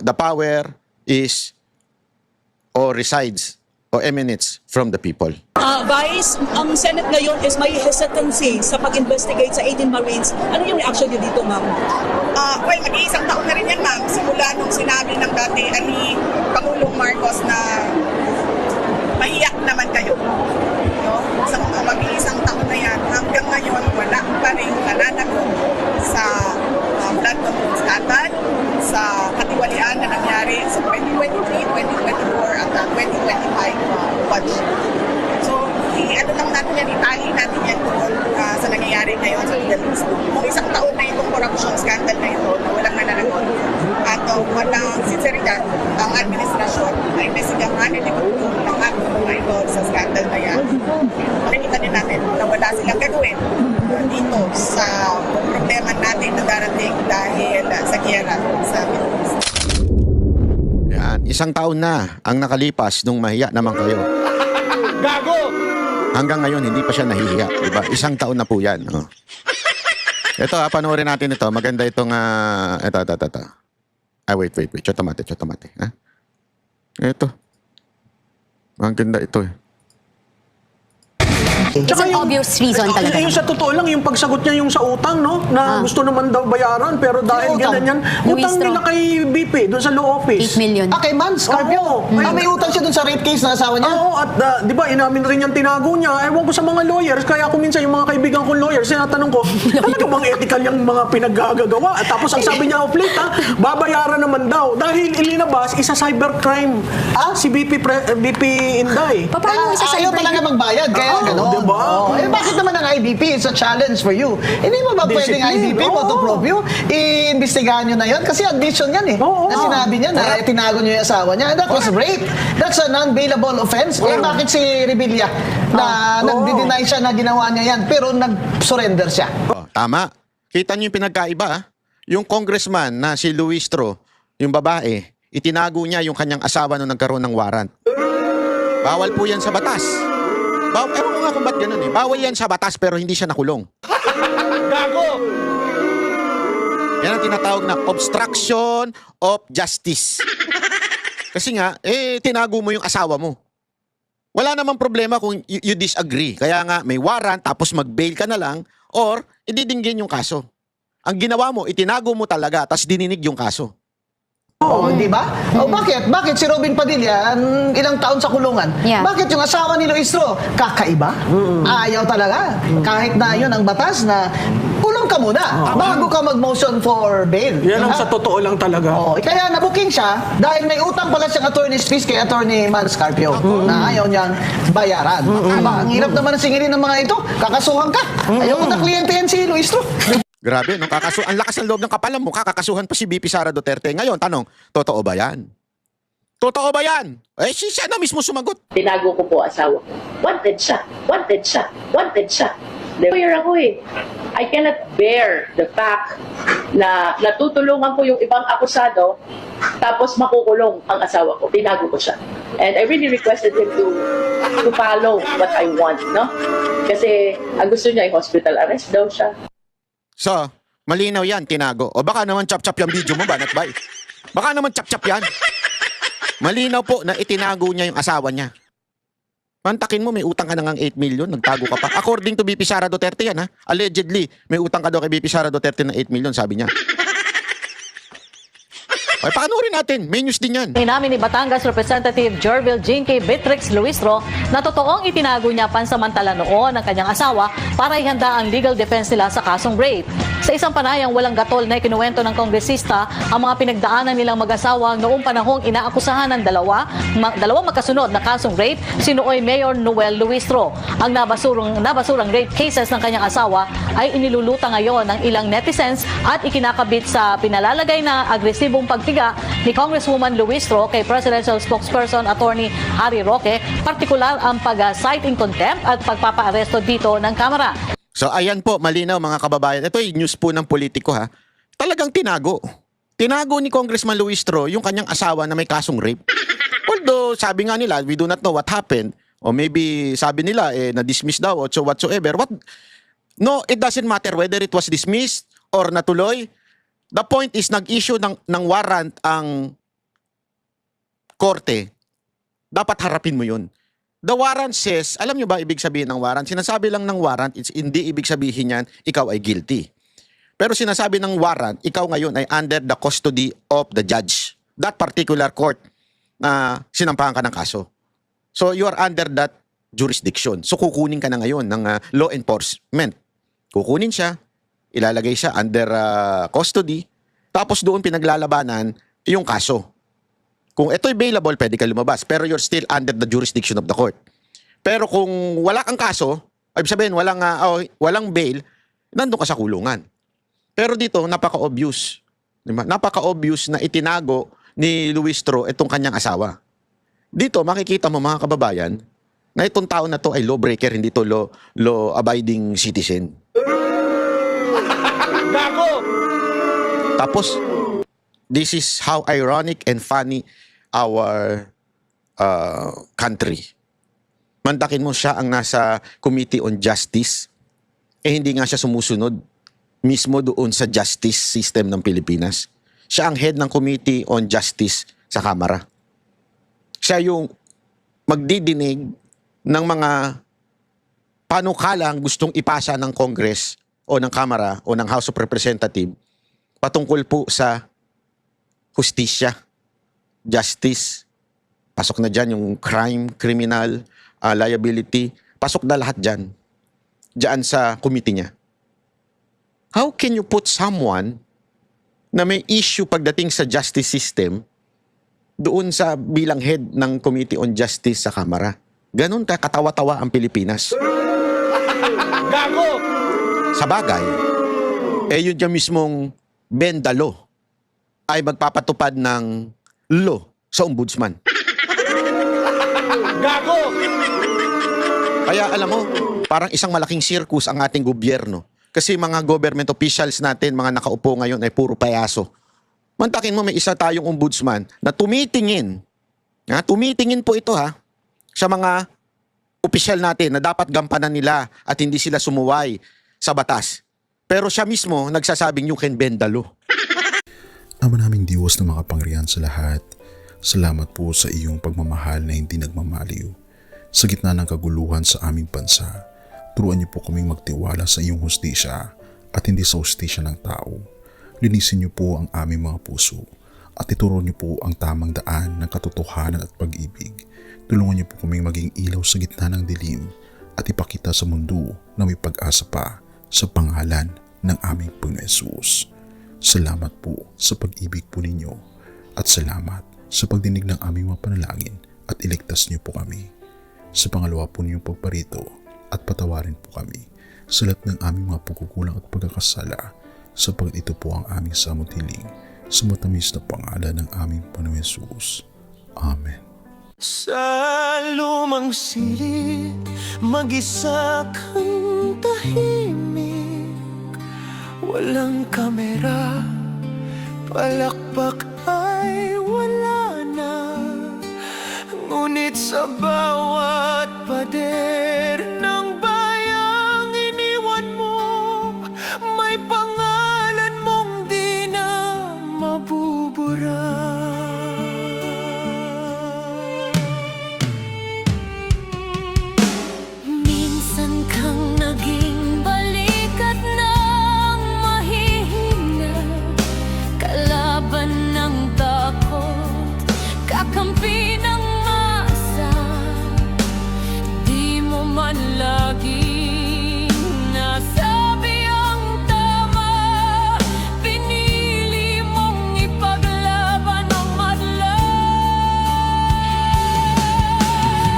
The power is or resides or emanates from the people. Vice, ang Senate ngayon is may hesitancy sa pag-investigate sa 18 Marines. Ano yung reaction niyo dito, ma'am? Well, mag-iisang taon na rin yan, ma'am. Simula nung sinabi ng dati ni Pangulong Marcos na maiyak naman kayo. No? Sa mag-iisang taon na yan, hanggang ngayon, wala pa rin nananagot sa blood control scandal, sa katiwalian na nangyari sa 2023, 2024 at 2025 budget. So, ano lang natin yan, itahi natin yan doon sa nangyayari ngayon sa Middle East. Kung isang taon na itong corruption scandal na ito, na walang nananagot at walang sinseridad ang administrasyon na investigahan at ipagtulong ng ating mga ito sa scandal na yan, makikita din natin na wala silang gagawin dito sa problema natin na darating dahil sa giyera sa Middle East. Yan, 1 taon na ang nakalipas nung mahiya naman kayo. Hanggang ngayon, hindi pa siya nahihiya. Diba? 1 taon na po yan. Oh. Ito, panoorin natin ito. Maganda itong, ito. Ay, wait. Chotomate. Ha? Ito. Ang ganda ito eh. It's an obvious reason talaga. Yung sa totoo lang, yung pagsagot niya yung sa utang, no? Na gusto naman daw bayaran, pero dahil Yung utang? ganun yan, utang Luistro. nila kay BP, doon sa law office. 8 million. Kay Man Scarpio. Oo. May utang siya dun sa rape case na asawa niya. Oo, at di ba, inamin rin yung tinago niya. Ewan ko sa mga lawyers, kaya ako minsan yung mga kaibigan kong lawyers, sinatanong ko, talaga bang ethical yung mga pinaggagawa? At tapos ang sabi niya, late babayaran naman daw. Dahil ilinabas, isa cybercrime. Si BP Inday. Paano isa sa Ayaw talaga magbayad, kaya gano'n. diba? Bakit naman ang IBP? It's a challenge for you. Hindi mo ba pwedeng Discipline, IBP, to prove you? Iimbestigahan nyo na yun? Kasi admission yan eh. Na sinabi niya na tinago niyo yung asawa niya. And that was rape. That's a non-bailable offense. Bakit si Revilla na nagdi-deny siya na ginawa niya yan pero nag-surrender siya? Oh, tama. Kita niyo yung pinagkaiba. Yung congressman na si Luistro, yung babae, itinago niya yung kanyang asawa nung nagkaroon ng warrant. Bawal po yan sa batas. Ewan ko nga kung ba't ganun eh. Bawal yan sa batas pero hindi siya nakulong. Yan ang tinatawag na obstruction of justice. Kasi nga, tinago mo yung asawa mo. Wala namang problema kung you disagree. Kaya nga, may warrant tapos mag-bail ka na lang or ididinggin yung kaso. Ang ginawa mo, itinago mo talaga tapos dininig yung kaso. Di ba? Bakit? Bakit si Robin Padilla, ilang taon sa kulungan? Yeah. Bakit yung asawa ni Luistro, kakaiba? Ayaw talaga. Kahit na yun ang batas na kulong ka muna bago ka mag-motion for bail. Yan ang sa totoo lang talaga. Kaya nabuking siya dahil may utang pala siyang attorney's fees kay Attorney Man Scarpio na ayaw niyang bayaran. Ang hirap naman ang singilin ng mga ito. Kakasuhan ka. Ayaw ko na kliyente yan si Luistro. Grabe, no? Ang lakas ng loob ng kapalan mo, kakasuhan pa si BP Sara Duterte. Ngayon, tanong, totoo ba yan? Totoo ba yan? Siya na mismo sumagot. Tinago ko po asawa ko. Wanted siya. Lawyer ako eh. I cannot bear the fact na natutulungan ko yung ibang akusado tapos makukulong ang asawa ko. Tinago ko siya. And I really requested him to follow what I want, no? Kasi ang gusto niya ay hospital arrest daw siya. So, malinaw yan, tinago. O baka naman chap-chap yung video mo, Banat Bay. Baka naman chap-chap yan. Malinaw po na itinago niya yung asawa niya. Pantakin mo, may utang ka na ng 8 million, nagtago ka pa. According to BP Sara Duterte yan, ha? Allegedly, may utang ka daw kay BP Sara Duterte ng 8 million, sabi niya. Ay, panoorin natin. May news din yan. Inamin ni Batangas Representative Jervil Jinky Beatrix Luistro na totoong itinago niya pansamantala noon ang kanyang asawa para ihanda ang legal defense nila sa kasong rape. Sa isang panayang walang gatol na ikinuwento ng kongresista ang mga pinagdaanan nilang mag-asawa noong panahong inaakusahan ng dalawang magkasunod na kasong rape, sinuoy Mayor Noel Luistro. Ang nabasurang rape cases ng kanyang asawa ay iniluluta ngayon ng ilang netizens at ikinakabit sa pinalalagay na agresibong pagtiga ni Congresswoman Luistro kay Presidential Spokesperson Attorney Harry Roque, partikular ang pag-cite in contempt at pagpapaaresto dito ng Kamara. So ayan po, malinaw mga kababayan. Ito ay news po ng politiko ha. Talagang tinago. Tinago ni Congressman Luistro yung kanyang asawa na may kasong rape. Although sabi nga nila, we do not know what happened. O maybe sabi nila na-dismiss daw o whatsoever. No, it doesn't matter whether it was dismissed or natuloy. The point is nag-issue ng warrant ang korte. Dapat harapin mo yun. The warrant says, alam nyo ba ibig sabihin ng warrant? Sinasabi lang ng warrant, hindi ibig sabihin yan, ikaw ay guilty. Pero sinasabi ng warrant, ikaw ngayon ay under the custody of the judge. That particular court na sinampahan ka ng kaso. So you are under that jurisdiction. So kukunin ka na ngayon ng law enforcement. Kukunin siya, ilalagay siya under custody, tapos doon pinaglalabanan yung kaso. Kung ito'y bailable, pwede ka lumabas. Pero you're still under the jurisdiction of the court. Pero kung wala kang kaso, ay sabihin, walang bail, nandun ka sa kulungan. Pero dito, napaka-obvious. Diba? Napaka-obvious na itinago ni Luistro itong kanyang asawa. Dito, makikita mo mga kababayan, na itong tao na to ay lawbreaker, hindi to law-abiding citizen. Tapos, this is how ironic and funny our country. Mandakin mo siya ang nasa Committee on Justice. Hindi nga siya sumusunod mismo doon sa justice system ng Pilipinas. Siya ang head ng Committee on Justice sa Kamara. Siya yung magdidinig ng mga panukalang gustong ipasa ng Congress o ng Kamara o ng House of Representatives patungkol po sa hustisya, justice. Pasok na dyan yung crime, criminal, liability. Pasok na lahat dyan. Dyan sa committee niya. How can you put someone na may issue pagdating sa justice system doon sa bilang head ng Committee on Justice sa Kamara? Ganon ka katawa-tawa ang Pilipinas. Gago! Sa bagay, yun dyan mismong bend the law ay magpapatupad ng law sa ombudsman. Gago! Kaya alam mo, parang isang malaking circus ang ating gobyerno. Kasi mga government officials natin, mga nakaupo ngayon ay puro payaso. Mantakin mo may isa tayong ombudsman na tumitingin. Tumitingin po ito sa mga opisyal natin na dapat gampanan nila at hindi sila sumuway sa batas. Pero siya mismo nagsasabing you can bend the law. Ama naming Diyos na makapangyarihan sa lahat, salamat po sa iyong pagmamahal na hindi nagmamaliw. Sa gitna ng kaguluhan sa aming bansa, turuan niyo po kaming magtiwala sa iyong hustisya at hindi sa hustisya ng tao. Linisin niyo po ang aming mga puso at ituro niyo po ang tamang daan ng katotohanan at pag-ibig. Tulungan niyo po kaming maging ilaw sa gitna ng dilim at ipakita sa mundo na may pag-asa pa sa pangalan ng aming Panginoon Hesus. Salamat po sa pag-ibig po ninyo at salamat sa pagdinig ng aming mga panalangin at iligtas niyo po kami. Sa pangalawa po ninyong pagparito at patawarin po kami sa lahat ng aming mga pagkukulang at pagkakasala sapagkat ito po ang aming samutiling sa matamis na pangalan ng aming Panginoon Hesus. Amen. Sa lumang silid, mag-isa kang tahimik. Walang kamera, palakpak ay wala na. Ngunit sa bawat pader ng bayang iniwan mo, may pangalan mong di na mabubura. Minsan kang naging balikat ng mahihina, kalaban ng takot, kakampi ng masa. Di mo man laging nasabi ang tama, pinili mong ipaglaban ang madla.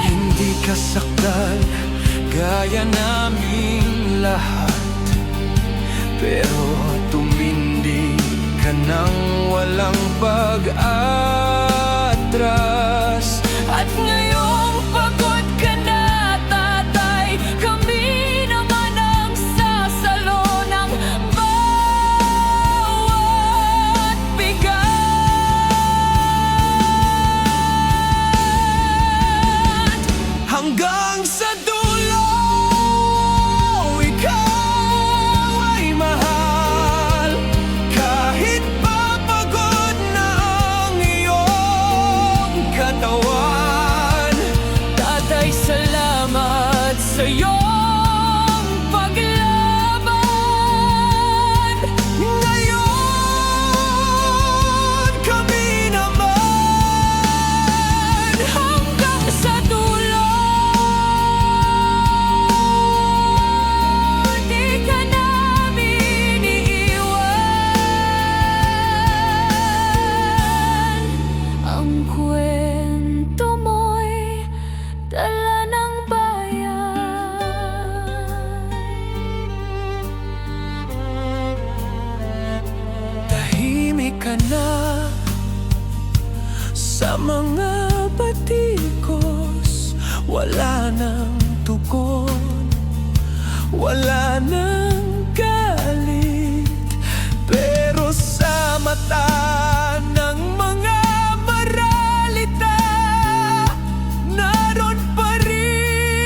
Hindi ka sakdal gaya naming lahat, pero tumindi ka nang walang pag-atras. At ngayong pagod ka na, tatay, kami naman ang sasalo ng bawat bigat. Hanggang sa dulo, ikaw ay mahal. Kahit papagod na ang iyong katawan, tatay, salamat sa iyong paglaban. Ngayon, kami naman hanggang sa dulo. Di ka namin iiwan. Ang kwento mo'y dala ng bayan. Tahimik ka na sa mga batikos, wala nang tugon, wala nang galit, pero sa mata ng mga maralita, naroon pa rin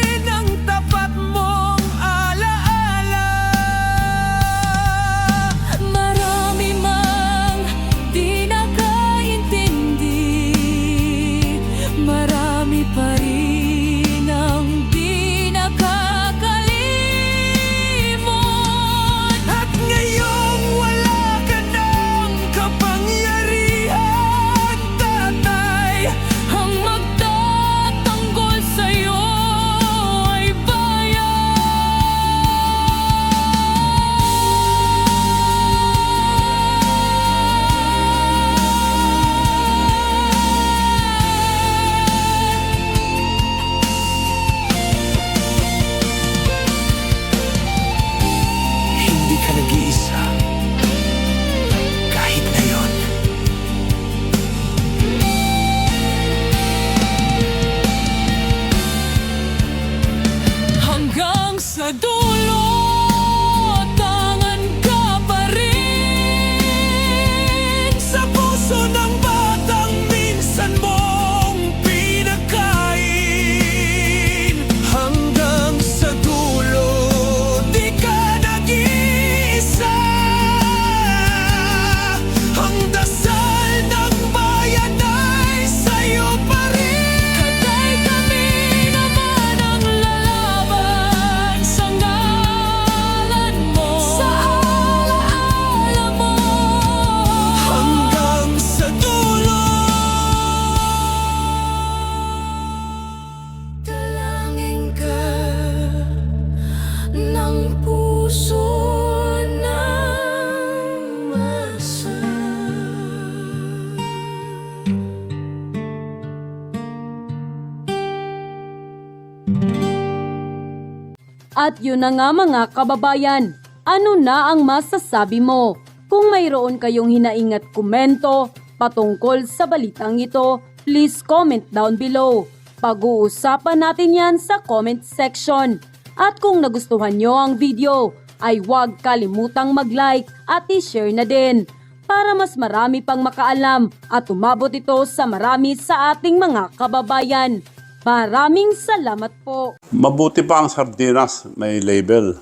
At yun na nga mga kababayan, ano na ang masasabi mo? Kung mayroon kayong hinaingat komento patungkol sa balitang ito, please comment down below. Pag-uusapan natin yan sa comment section. At kung nagustuhan nyo ang video, ay huwag kalimutang mag-like at i-share na din para mas marami pang makaalam at umabot ito sa marami sa ating mga kababayan. Maraming salamat po. Mabuti pa ang sardinas, may label.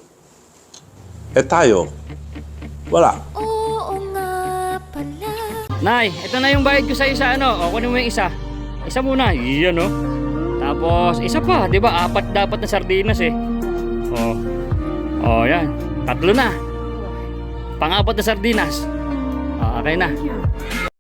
Eh tayo, wala. Oo nga pala. Nay, ito na yung bayad ko sa isa, ano? O, kunin mo yung isa. Isa muna, iyan, no? Tapos, isa pa, di ba? 4 dapat na sardinas, eh. Yan. 3 na. Pang-4 na sardinas. Okay na.